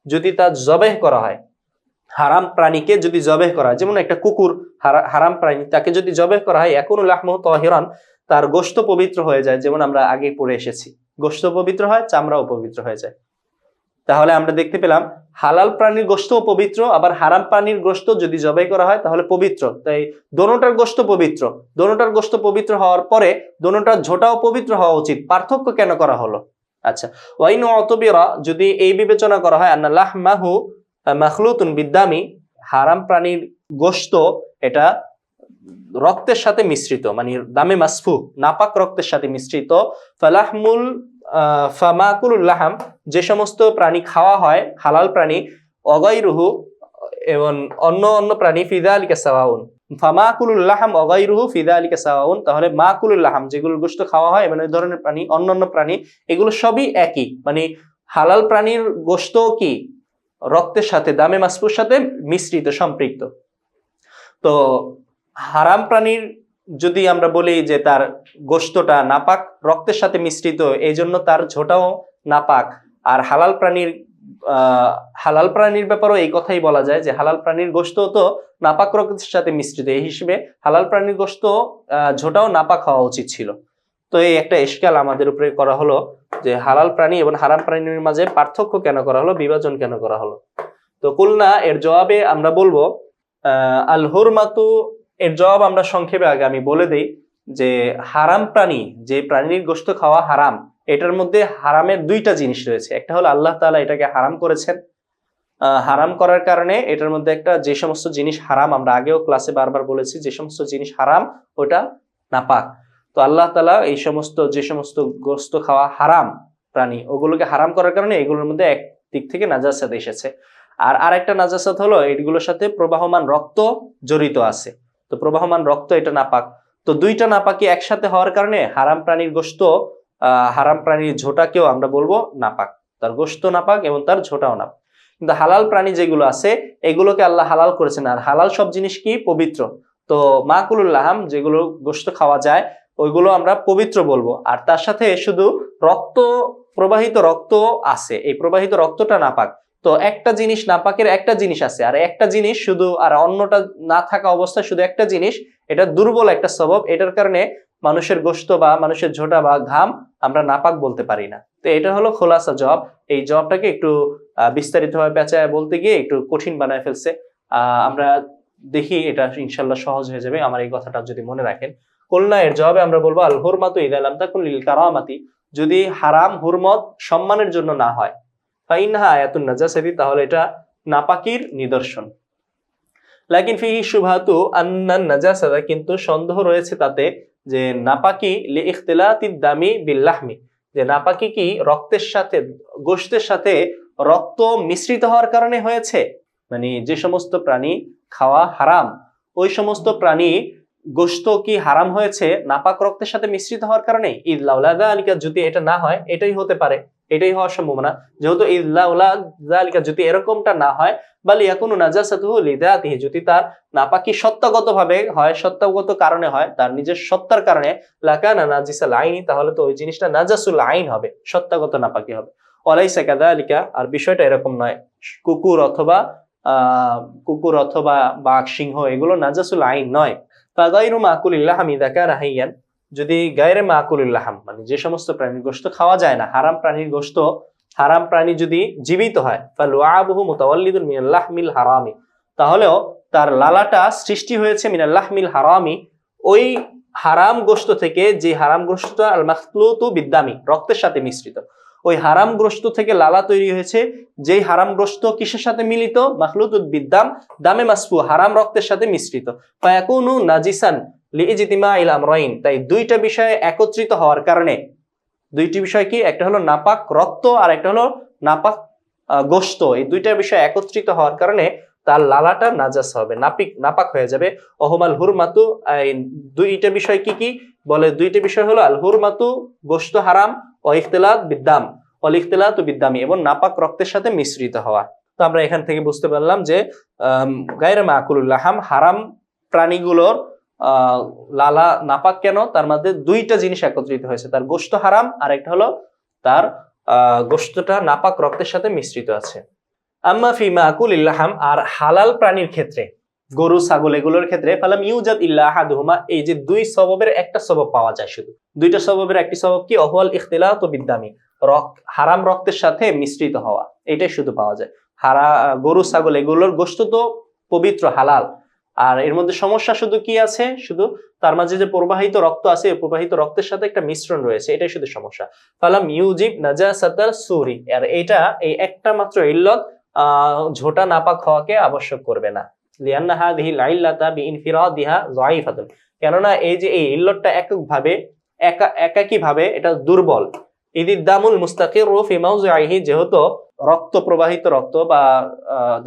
যদি তা জবেহ করা হয়, হারাম প্রাণীকে যদি জবেহ করা হয়, যেমন একটা কুকুর হারাম প্রাণী, তাকে যদি জবেহ করা হয়, একুনু লাহমুহু তাহিরান, তার গোশত পবিত্র হয়ে যায়। যেমন আমরা আগে পড়ে এসেছি, গোশত পবিত্র হয়, চামড়াও পবিত্র হয়ে যায়। তাহলে আমরা দেখতে পেলাম হালাল প্রাণীর গোশতও পবিত্র, আবার হারাম প্রাণীর গোশত যদি জবাই করা হয় তাহলে পবিত্র। তাই দোনোটার গোশত পবিত্র, দোনোটার গোশত পবিত্র হওয়ার পরে দোনোটার ঝোঁটাও পবিত্র হওয়া উচিত। পার্থক্য কেন করা হলো? আচ্ছা, ওয়াইন অতবিরা, যদি এই বিবেচনা করা হয় আন্না লাহমাহু মাখলুতুন বিদ্দামি, হারাম প্রাণীর গোশত এটা রক্তের সাথে মিশ্রিত, মানে দামে মাসফু, নাপাক রক্তের সাথে মিশ্রিত, ফালাহমুল ফামাকুলুল লাহাম, যে সমস্ত প্রাণী খাওয়া হয় হালাল প্রাণী, অগাইরুহু, এবং অন্য প্রাণী, ফিযালিকা সাওয়াউন, ফামাকুলুল লাহাম অগাইরুহু ফিযালিকা সাওয়াউন, তাহলে মাকুলুল লাহাম যেগুলো গোশত খাওয়া হয় এবং এই ধরনের প্রাণী, অন্যান্য প্রাণী, এগুলো সবই একই। মানে হালাল প্রাণীর গোশত কি রক্তের সাথে, দামে মাসফুর সাথে মিশ্রিত, সম্পৃক্ত। তো হারাম প্রাণীর যদি আমরা বলি যে তার গোশতটা নাপাক, রক্তের সাথে মিশ্রিত, এই জন্য তার ঝোঁটাও নাপাক। আর হালাল প্রাণীর ব্যাপারেও এই কথাই বলা যায় যে হালাল প্রাণীর গোশত তো নাপাক রক্তের সাথে মিশ্রিত, এই হিসেবে হালাল প্রাণীর গোশত ঝোঁটাও নাপাক হওয়া উচিত ছিল। তো এই একটা ইশকাল আমাদের উপরে করা হলো যে হালাল প্রাণী এবং হারাম প্রাণীর মাঝে পার্থক্য কেন করা হলো, বিভাজন কেন করা হলো। তো কুলনা, এর জবাবে আমরা বলবো আল হুরমাতু, এর জবাব আমরা সংক্ষেপে আগে আমি বলে দেই যে হারাম প্রাণী, যে প্রাণীর গোশত খাওয়া হারাম, এটার মধ্যে হারামের দুইটা জিনিস রয়েছে। একটা হলো আল্লাহ তাআলা এটাকে হারাম করেছেন, হারাম করার কারণে এটার মধ্যে একটা, যে সমস্ত জিনিস হারাম, আমরা আগেও ক্লাসে বারবার বলেছি, যে সমস্ত জিনিস হারাম ওটা নাপাক। তো আল্লাহ তাআলা এই সমস্ত, যে সমস্ত গোশত খাওয়া হারাম প্রাণী, ওগুলোকে হারাম করার কারণে এগুলোর মধ্যে এক দিক থেকে নাজাসাত এসেছে। আর আরেকটা নাজাসাত হলো এগুলোর সাথে প্রবাহমান রক্ত জড়িত আছে। তো প্রবাহমান রক্ত, এটা নাপাক। তো দুইটা নাপাকি একসাথে হওয়ার কারণে হারাম প্রাণীর গোশত, হারাম প্রাণীর ঝোঁটাকেও আমরা বলবো নাপাক, তার গোশত নাপাক এবং তার ঝোঁটাও নাপাক। কিন্তু হালাল প্রাণী যেগুলো আছে এগুলোকে আল্লাহ হালাল করেছেন, আর হালাল সব জিনিস কি পবিত্র। তো মাকুলুল লাহাম, যেগুলো গোশত খাওয়া যায়, ওইগুলো আমরা পবিত্র বলবো। আর তার সাথে শুধু রক্ত, প্রবাহিত রক্ত আছে, এই প্রবাহিত রক্তটা নাপাক। তো একটা জিনিস নাপাকের একটা জিনিস আছে, আর একটা জিনিস শুধু, আর অন্যটা না থাকা অবস্থায় শুধু একটা জিনিস, এটা দুর্বল একটা স্বভাব, এটার কারণে মানুষের গোশত বা মানুষের ঝোঁটা বা ঘাম আমরা নাপাক বলতে পারি না। তো এটা হলো খোলাসা জবাব। এই জবাবটাকে একটু বিস্তারিতভাবে পেঁচায় বলতে গিয়ে একটু কঠিন বানায় ফেলছে। আমরা দেখি এটা ইনশাল্লাহ সহজ হয়ে যাবে আমার এই কথাটা যদি মনে রাখেন। কুলনা, এর জবাবে আমরা বলবো আল হুরমাতু ইযা লাম তাকুন লিল কারামাতি, যদি হারাম হুরমত সম্মানের জন্য না হয়, ফাইনহা আয়াতুন নাজাসাতি, তাহলে এটা নাপাকির নিদর্শন। লাকিন ফিহি শুবহাতু আন্নান নাজাসাতা, কিন্তু সন্দেহ রয়েছে তাতে যে নাপাকি লি ইখতিলাতিদ দামি বিল লাহমি, যে নাপাকি কি রক্তের সাথে, গোশতের সাথে রক্ত মিশ্রিত হওয়ার কারণে হয়েছে। মানে যে সমস্ত প্রাণী খাওয়া হারাম, ওই সমস্ত প্রাণী গোশত কি হারাম হয়েছে নাপাক রক্তের সাথে মিশ্রিত হওয়ার কারণে? ঈদ লাউলা যালিকা, যদি এটা না হয়, এটাই হতে পারে, এটাই হওয়ার সম্ভাবনা। যেহেতু ঈদ লাউলা যালিকা, যদি এরকমটা না হয়, বাল ইয়াকুনু নাজাসাতুহু লিযাতিহি, যদি তার নাপাকি সত্তাগতভাবে হয়, সত্তাগত কারণে হয়, তার নিজের সত্তার কারণে, লাকানা নাজিসাল আইনি, তাহলে তো ওই জিনিসটা নাজাসুল আইন হবে, সত্তাগত নাপাকি হবে। ওয়ালাইসা কাযালিকা, আর বিষয়টা এরকম নয়। কুকুর অথবা বাঘ, সিংহ, এগুলো নাজাসুল আইন নয়। ফাগাইরু মাকুলিল লাহমি ইযা কানা হাইয়ান, যদি গায়রে মাকুলিল লাহম, মানে যে সমস্ত প্রাণীর গোশত খাওয়া যায় না, হারাম প্রাণীর গোশত, হারাম প্রাণী যদি জীবিত হয়, ফালুআবুহু মুতাওয়াল্লিদুন মিনাল লাহমিল হারামি, তাহলেও তার লালাটা সৃষ্টি হয়েছে মিনাল লাহমিল হারামি, ওই হারাম গোশত থেকে, যে হারাম গোশতটা আল মাখলুতু বিদ্দামি, রক্তের সাথে মিশ্রিত, ওই হারাম গোশত থেকে লালা তৈরি হয়েছে, যেই হারাম গোশত কিসের সাথে মিলিত? মাখলুতু বিদ্দাম, দামে মাসফু, হারাম রক্তের সাথে মিশ্রিত। ফায়াকুনু নাজিসান লিইজতিমাইল আমরাইন, তাই দুইটা বিষয়ে একত্রিত হওয়ার কারণে, দুইটি বিষয় কি, একটা হলো নাপাক রক্ত আর একটা হলো নাপাক গোশত, এই দুইটা বিষয় একত্রিত হওয়ার কারণে তার লালাটা নাজাস হবে, নাপাক হয়ে যাবে। অহমাল হুরমাতু, দুইটা বিষয় কি কি বলে? দুইটা বিষয় হলো আল হুরমাতু, গোশত হারাম, ও ইখতিলাত বিদ্দাম, অল ইখতিলাত বিদ্দামি, এবং নাপাক রক্তের সাথে মিশ্রিত হওয়া। তো আমরা এখান থেকে বুঝতে পারলাম যে গায়রে মাকুলুল লাহাম, হারাম প্রাণীগুলোর লালা নাপাক কেন? তার মধ্যে দুইটা জিনিস একত্রিত হয়েছে, তার গোশত হারাম, আর একটা হলো তার গোশতটা নাপাক রক্তের সাথে মিশ্রিত আছে। আম্মা ফি মাকুলিল লাহাম, আর হালাল প্রাণীর ক্ষেত্রে, গরু ছাগল এগুলোর ক্ষেত্রে, ফালাম ইউজাদ ইল্লা আহাদুহুমা, এই যে দুই সববের একটা সবব পাওয়া যায়, শুধু দুইটা সববের একটি সবব কি? অহওয়াল ইখতিলাতু বিদ্দামি, হারাম রক্তের সাথে মিশ্রিত হওয়া, এটাই শুধু পাওয়া যায়। গরু ছাগল এগুলোর গোশত তো পবিত্র, হালাল, আর এর মধ্যে সমস্যা শুধু কি আছে? শুধু তার মাঝে যে প্রবাহিত রক্ত আছে, প্রবাহিত রক্তের সাথে একটা মিশ্রণ রয়েছে, এটাই শুধু সমস্যা। ফালাম ইউজিব নাজাসাতাল সুরি, আর এটা, এই একটা মাত্র ইল্লত ঝোটা নাপাক হওয়াকে আবশ্যক করবে না। লিআন্না হাযিহিল ইল্লাতা বিইনফিরাদিহা যায়িফাতুন, কেননা এই যে এই ইল্লতটা এককভাবে, একাকীভাবে এটা দুর্বল। ইদিদ দামুল মুস্তাকিরু ফি মাওযিহি, যেহেতু রক্ত, প্রবাহিত রক্ত বা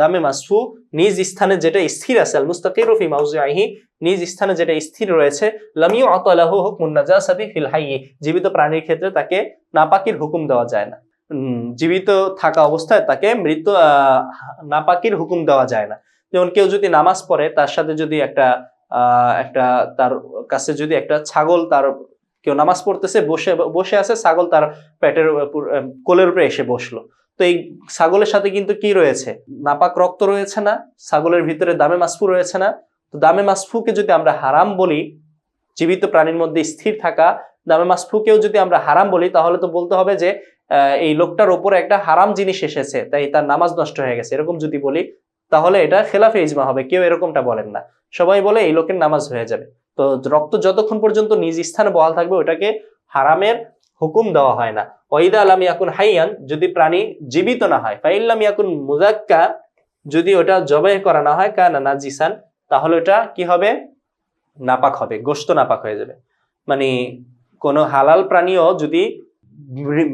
দামে মাসফু নিজ স্থানে যেটা স্থির আছে, আল মুস্তাকিরু ফি মাওযিহি, নিজ স্থানে যেটা স্থির রয়েছে, লাম ইউআতা লাহু হুকমুন নাজাসাতি ফিল হাইয়্যি, জীবিত প্রাণীর ক্ষেত্রে তাকে নাপাকির হুকুম দেওয়া যায় না। জীবিত থাকা অবস্থায় তাকে মৃত নাপাকির হুকুম দেওয়া যায় না। যেমন কেউ যদি নামাজ পড়ে, তার সাথে যদি একটা তার কাছে যদি একটা ছাগল, তার কেউ নামাজ পড়তেছে, বসে আছে, ছাগল তার পেটের কোলের উপরে এসে বসলো, তো এই ছাগলের সাথে কিন্তু কি রয়েছে? নাপাক রক্ত রয়েছে না? ছাগলের ভিতরে দামে মাসফু রয়েছে না? তো দামে মাসফুকে যদি আমরা হারাম বলি, জীবিত প্রাণীর মধ্যে স্থির থাকা দামে মাসফুকেও যদি আমরা হারাম বলি, তাহলে তো বলতে হবে যে এই লোকটার উপরে একটা হারাম জিনিস এসেছে, তাই তার নামাজ নষ্ট হয়ে গেছে, এরকম যদি বলি, তাহলে এটা খেলাফে ইজমা হবে। কেউ এরকমটা বলেন না, সবাই বলে এই লোকের নামাজ হয়ে যাবে। তো রক্ত যতক্ষণ পর্যন্ত নিজ স্থানে বহাল থাকবে, ওটাকে হারামের হুকুম দেওয়া হয় না। ওয়াইদা লাম ইয়াকুন হাইয়ান, যদি প্রাণী জীবিত না হয়, ফাইল লাম ইয়াকুন মুযাক্কা, যদি ওটা জবাই করা না হয়, কানা নাজিসান, তাহলে ওটা কি হবে? নাপাক হবে, গোশত নাপাক হয়ে যাবে। মানে কোন হালাল প্রাণীও যদি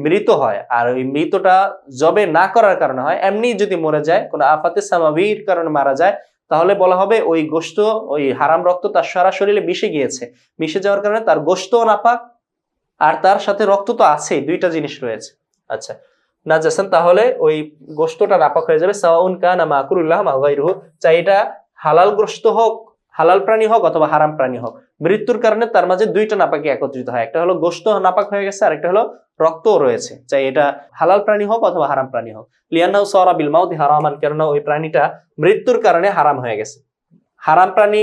মৃত হয়, আর ওই মৃতটা জবে না করার কারণে হয়, এমনি যদি মরে যায়, কোন আফাতে সামাবির কারণে মারা যায়, তাহলে বলা হবে ওই গোশত, ওই হারাম রক্ত তার সারা শরীরে মিশে গিয়েছে, মিশে যাওয়ার কারণে তার গোশতও নাপাক, আর তার সাথে রক্ত তো আছেই, দুইটা জিনিস রয়েছে। আচ্ছা, নাজাসান, তাহলে ওই গোশতটা নাপাক হয়ে যাবে। সাওয়াউন কানা মাকুলুল লাহম আও গায়রুহু, চাই এটা হালাল গোশত হোক, হালাল প্রাণী হোক, অথবা হারাম প্রাণী হোক, মৃত্যুর কারণে তার মাঝে দুইটা নাপাকি একত্রিত হয়, একটা হলো গোশত নাপাক হয়ে গেছে, আর একটা হলো রক্তও রয়েছে, চাই এটা হালাল প্রাণী হোক অথবা হারাম প্রাণী হোক। লিআন্নাহু সারা বিল মাউতি হারামান, কেননা ওই প্রাণীটা মৃত্যুর কারণে হারাম হয়ে গেছে। হারাম প্রাণী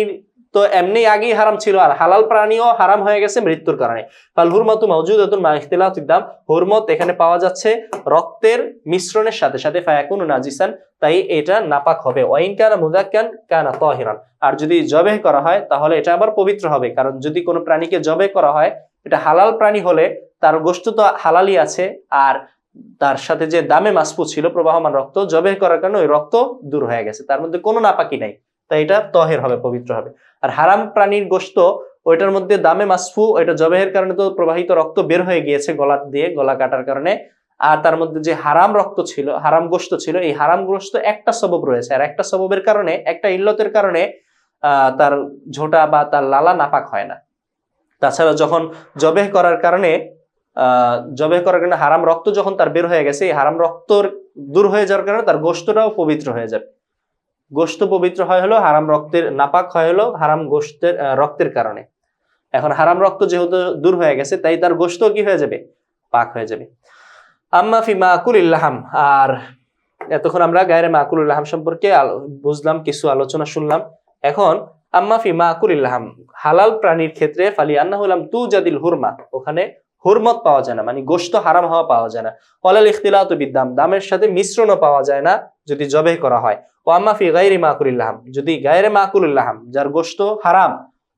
তো এমনি আগেই হারাম ছিল, আর হালাল প্রাণীও হারাম হয়ে গেছে মৃত্যুর কারণে। ফাল হুরমাতু মাওজুদাতুন মা ইখতিলাতিদ দাম, হুরমত এখানে পাওয়া যাচ্ছে রক্তের মিশ্রণের সাথে সাথে, ফায়াকুনু নাজিসান, তাই এটা নাপাক হবে। ওয়াইন কানা মুযাক্কান কানা তাহিরান, আর যদি জবেহ করা হয় তাহলে এটা আবার পবিত্র হবে, কারণ যদি কোনো প্রাণীকে জবেহ করা হয়, এটা হালাল প্রাণী হলে তার গোশত তো হালালি আছে, আর তার সাথে যে দামে মাসফু ছিল প্রবাহমান রক্ত, জবেহ করার কারণে ওই রক্ত দূর হয়ে গেছে, তার মধ্যে কোনো নাপাকি নাই, তাই এটা তহের হবে, পবিত্র হবে। আর হারাম প্রাণীর গোশত, ওইটার মধ্যে দামে মাসফু, ওইটা জবেহের কারণে তো প্রবাহিত রক্ত বের হয়ে গিয়েছে গলা দিয়ে, গলা কাটার কারণে। আর তার মধ্যে যে হারাম রক্ত ছিল, হারাম গোশত ছিল, এই হারাম গোশত একটা সবব রয়েছে, আর একটা সববের কারণে, একটা ইল্লতের কারণে তার ঝোঁটা বা তার লালা নাপাক হয় না। তাছাড়া যখন জবেহ করার কারণে হারাম রক্ত যখন তার বের হয়ে গেছে, এই হারাম রক্ত দূর হয়ে যাওয়ার কারণে তার গোশতটাও পবিত্র হয়ে যাবে। গোশত পবিত্র হয় হলো হারাম রক্তের, নাপাক হয় হলো হারাম গোশতের রক্তের কারণে। এখন হারাম রক্ত যেহেতু দূর হয়ে গেছে, তাই তার গোশত কি হয়ে যাবে, পাক হয়ে যাবে। আম্মা ফি মাকুলিল লাহাম, আর এতক্ষণ আমরা গায়রে মাকুলিল লাহাম সম্পর্কে বুঝলাম, কিছু আলোচনা শুনলাম। এখন আম্মা ফি মাকুলিল লাহাম, হালাল প্রাণীর ক্ষেত্রে ফালি আন্নাহু লাম তুজাদিল হুরমা, ওখানে হুরমত পাওয়া যায় না, মানে গোশত হারাম হওয়া পাওয়া যায় না। ওয়ালাল ইখতিলাতু বিদ্দাম, দামের সাথে মিশ্রণও পাওয়া যায় না যদি জবেহ করা হয়। ও আম্মা ফি গায়রি মাকুলিল লাহাম, যদি গায়রে মাকুলিল লাহাম, যার গোশত হারাম,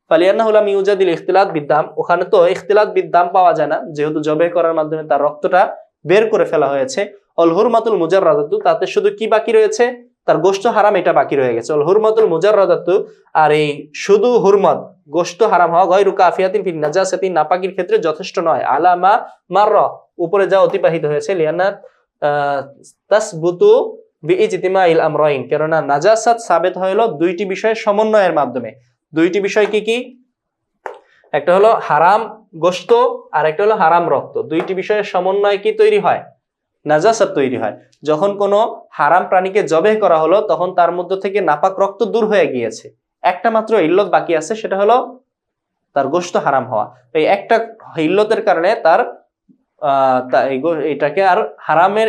ফালি আন্নাহু লাম ইউজাদিল ইখতিলাত বিদ্দাম, ওখানে তো ইখতিলাত বিদ্দাম পাওয়া যায় না, যেহেতু জবেহ করার মাধ্যমে তার রক্তটা বের করে ফেলা হয়েছে। অল হুরমাতুল মুজাররাদাতু, তাতে শুধু কি বাকি রয়েছে, তার গোশত হারাম, এটা বাকি রয়ে গেছে। অল হুরমাতুল মুজাররাদাতু, আর এই শুধু হুরমত, গোশত হারাম হওয়া, গায়রু কাফিয়াতিন ফিন নাজাসাতি, নাপাকির ক্ষেত্রে যথেষ্ট নয়। আলামা মাররা, উপরে যা অতিবাহিত হয়েছে, লিয়ানা তাসবুতু বিইজতিমাইল আমরাইন, কেননা নাজাসাত সাবেত হলো দুইটি বিষয়ের সমন্বয়ের মাধ্যমে। দুইটি বিষয় কি কি? একটা হলো হারাম গোশত, আর একটা হলো হারাম রক্ত। দুইটি বিষয়ের সমন্বয় কি তৈরি হয়? নাজাসাত তৈরি হয়। যখন কোনো হারাম প্রাণীকে জবেহ করা হলো, তখন তার মধ্য থেকে নাপাক রক্ত দূর হয়ে গিয়েছে, একটা মাত্র ইল্লত বাকি আছে, সেটা হলো তার গোশত হারাম হওয়া। এই একটা ইল্লতের কারণে তার এটাকে আর হারামের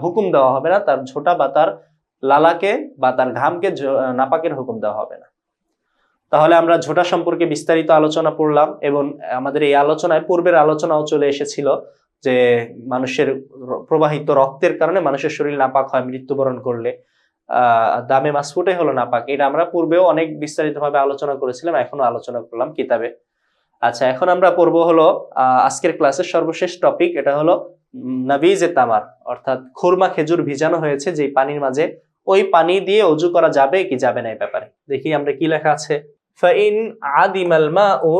হুকুম দেওয়া হবে না, তার ঝোঁটা বা তার লালাকে বা তার ঘামকে নাপাকের হুকুম দেওয়া হবে না। তাহলে আমরা ঝোঁটা সম্পর্কে বিস্তারিত আলোচনা করলাম, এবং আমাদের এই আলোচনায় পূর্বের আলোচনাও চলে এসেছিল যে মানুষের প্রবাহিত রক্তের কারণে মানুষের শরীর নাপাক হয় মৃত্যুবরণ করলে। দামে মাসফুটাই হলো নাপাক, এটা আমরা পূর্বেও অনেক বিস্তারিতভাবে আলোচনা করেছিলাম, এখনো আলোচনা করলাম কিতাবে। আচ্ছা, এখন আমরা পড়বো হলো আজকের ক্লাসের সর্বশেষ টপিক, এটা হলো নাবিজে তামার, অর্থাৎ খুরমা খেজুর ভিজানো হয়েছে যে পানির মাঝে, ওই পানি দিয়ে অজু করা যাবে কি যাবে না এই ব্যাপারে দেখি আমরা কি লেখা আছে। ফাইন আদিমাল মাউ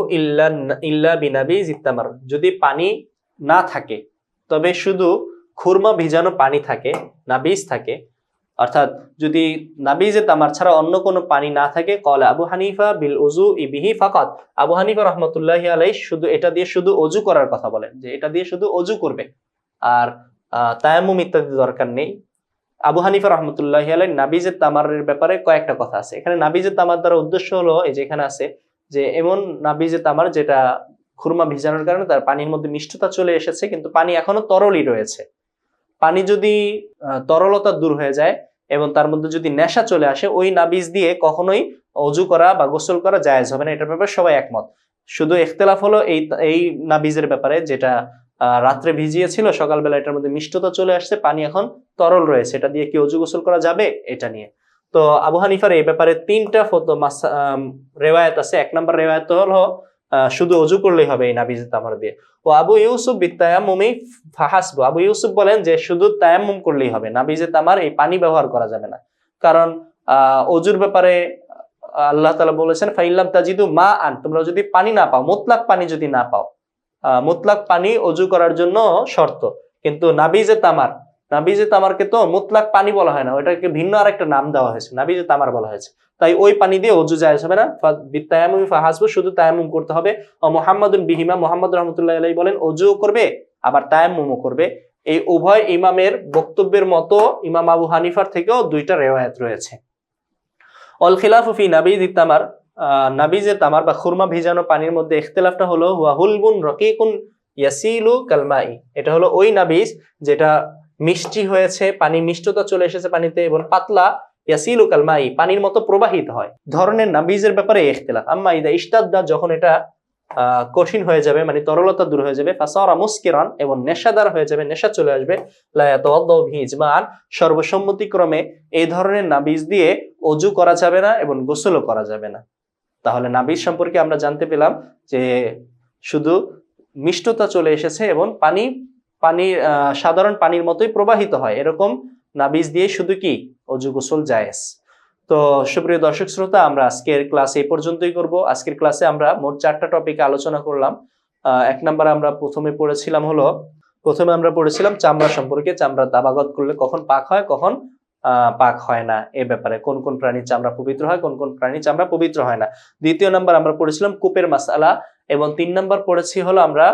ইল্লা বিনাবিজিত তামার, যদি পানি না থাকে তবে শুধু খুরমা ভিজানো পানি থাকে, নাবিজ থাকে, অর্থাৎ যদি নাবিজে তামার ছাড়া অন্য কোনো পানি না থাকে, ক্বালা আবু হানিফা বিল উযু বিহি ফাকাত, আবু হানিফা রাহমাতুল্লাহি আলাইহি শুধু এটা দিয়ে শুধু অজু করার কথা বলেন, যে এটা দিয়ে শুধু অজু করবে, আর তায়াম্মুম ইত্যাদি দরকার নেই। আবু হানিফা রাহমাতুল্লাহি আলাইহি নাবিজে তামারের ব্যাপারে কয়েকটা কথা আছে। এখানে নাবিজে তামার দ্বারা উদ্দেশ্য হলো, এই যে এখানে আছে যে এমন নাবিজে তামার যেটা খুরমা ভিজানোর কারণে তার পানির মধ্যে মিষ্টতা চলে এসেছে, কিন্তু পানি এখনো তরলই রয়েছে। পানি যদি তরলতা দূর হয়ে যায় এবং তার মধ্যে যদি নেশা চলে আসে, ওই নাবিজ দিয়ে কখনোই অজু করা বা গোসল করা জায়েজ হবে না, এটার ব্যাপারে সবাই একমত। শুধু ইখতিলাফ হলো এই নাবিজের ব্যাপারে, যেটা রাত্রে ভিজিয়েছিল, সকালবেলা এটার মধ্যে মিষ্টতা চলে আসছে, পানি এখন তরল রয়েছে, এটা দিয়ে কি অজু গোসল করা যাবে, এটা নিয়ে। তো আবু হানিফার এই ব্যাপারে তিনটা রেওয়ায়াত আছে। এক নম্বর রেওয়ায়াত হলো শুধু অজু করলেই হবে এই নাবিজে তামার দিয়ে। ও আবু ইউসুফ বিতায়াম্মুমি ফাহাসবু, আবু ইউসুফ বলেন যে শুধু তায়াম্মুম করলেই হবে, নাবিজে তামার এই পানি ব্যবহার করা যাবে না। কারণ অজুর ব্যাপারে আল্লাহ তাআলা বলেছেন ফাইল্লাম তাজিদু মা আন, তোমরা যদি পানি না পাও, মুতলাক পানি যদি না পাও, মুতলাক পানি অজু করার জন্য শর্ত, কিন্তু নাবিজে তামারকে তো মুতলাক পানি বলা হয় না, ওটাকে ভিন্ন আরেকটা নাম দেওয়া হয়েছে, নাবিজে তামার বলা হয়েছে, তাই ওই পানি দিয়ে অজু জায়েজ হবে না। বিতায়াম্মুমি ফাহাসবু, শুধু তায়াম্মুম করতে হবে। ও মুহাম্মাদুন বিহিমা, মুহাম্মদ রাহমাতুল্লাহি আলাইহি বলেন অজু করবে আবার তায়াম্মুমও করবে। এই উভয় ইমামের বক্তব্যের মতো ইমাম আবু হানিফার থেকেও দুইটা রিওয়ায়াত রয়েছে। অল খিলাফু ফি নাবিজিত তামার, নাবিজে তামার বা খুরমা ভিজানো পানির মধ্যে ইখতিলাফটা হলো হুয়া হুলবুন রাকিকুন ইয়াসিলু কালমাই, এটা হলো ওই নাবিজ যেটা মিষ্টি হয়েছে, পানি মিষ্টতা চলে এসেছে পানিতে, এবং পাতলা ইয়াসিলু কালমাই, পানির মতো প্রবাহিত হয়, ধরনের নাবিজের ব্যাপারে ইখতিলাফ। আম্মা ইদা ইশতাদ্দা, যখন এটা কঠিন হয়ে যাবে, মানে তরলতা দূর হয়ে যাবে, ফাসারা মুসকিরান, এবং নেশাদার হয়ে যাবে, নেশা চলে আসবে, লা ইয়াতাওয়াদ্দাউ বিহি ইজমাআন, সর্বসম্মতিক্রমে এই ধরনের নাবিজ দিয়ে অজু করা যাবে না এবং গোসলও করা যাবে না। তাহলে নাবিজ সম্পর্কে আমরা জানতে পেলাম যে শুধু মিষ্টতা চলে এসেছে এবং পানির সাধারণ পানির মতোই প্রবাহিত হয়, এরকম নাবিজ দিয়ে শুধু কি অজু গোসল জায়েজ। তো সুপ্রিয় দর্শক শ্রোতা, আমরা আজকের ক্লাস এই পর্যন্তই করব। আজকের ক্লাসে আমরা মোট 4টা টপিকে আলোচনা করলাম। 1 নাম্বার আমরা প্রথমে পড়েছিলাম চামড়া সম্পর্কে, চামড়া দাবাগত করলে কখন পাক হয়, কখন পাক হয় না, এ ব্যাপারে কোন কোন প্রাণীর চামড়া পবিত্র হয়, কোন কোন প্রাণীর চামড়া পবিত্র হয় না। 2য় নাম্বার আমরা পড়েছিলাম কূপের মাসালা, এবং 3 নাম্বার পড়েছি হলো আমরা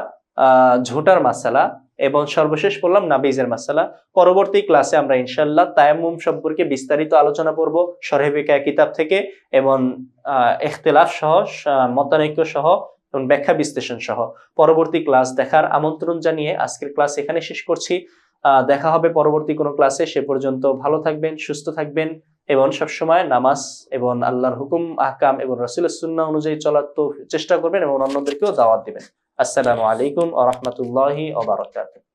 ঝোঁটার মাসালা, এবং সর্বশেষ পড়লাম নাবিজের মাসালা। পরবর্তী ক্লাসে আমরা ইনশাআল্লাহ তায়াম্মুম সম্পর্কে বিস্তারিত আলোচনা করব শরহে ফিকহ কিতাব থেকে, এবং ইখতিলাফ সহ, মতানৈক্য সহ এবং ব্যাখ্যা বিশ্লেষণ সহ পরবর্তী ক্লাস দেখার আমন্ত্রণ জানিয়ে আজকের ক্লাস এখানে শেষ করছি। দেখা হবে পরবর্তী কোনো ক্লাসে। সে পর্যন্ত ভালো থাকবেন, সুস্থ থাকবেন, এবং সবসময় নামাজ এবং আল্লাহর হুকুম আহকাম এবং রাসূলের সুন্নাহ অনুযায়ী চলার তো চেষ্টা করবেন, এবং অন্যদেরকেও দাওয়াত দিবেন। আসসালামু আলাইকুম ওয়া রাহমাতুল্লাহি ওয়া বারাকাতুহু।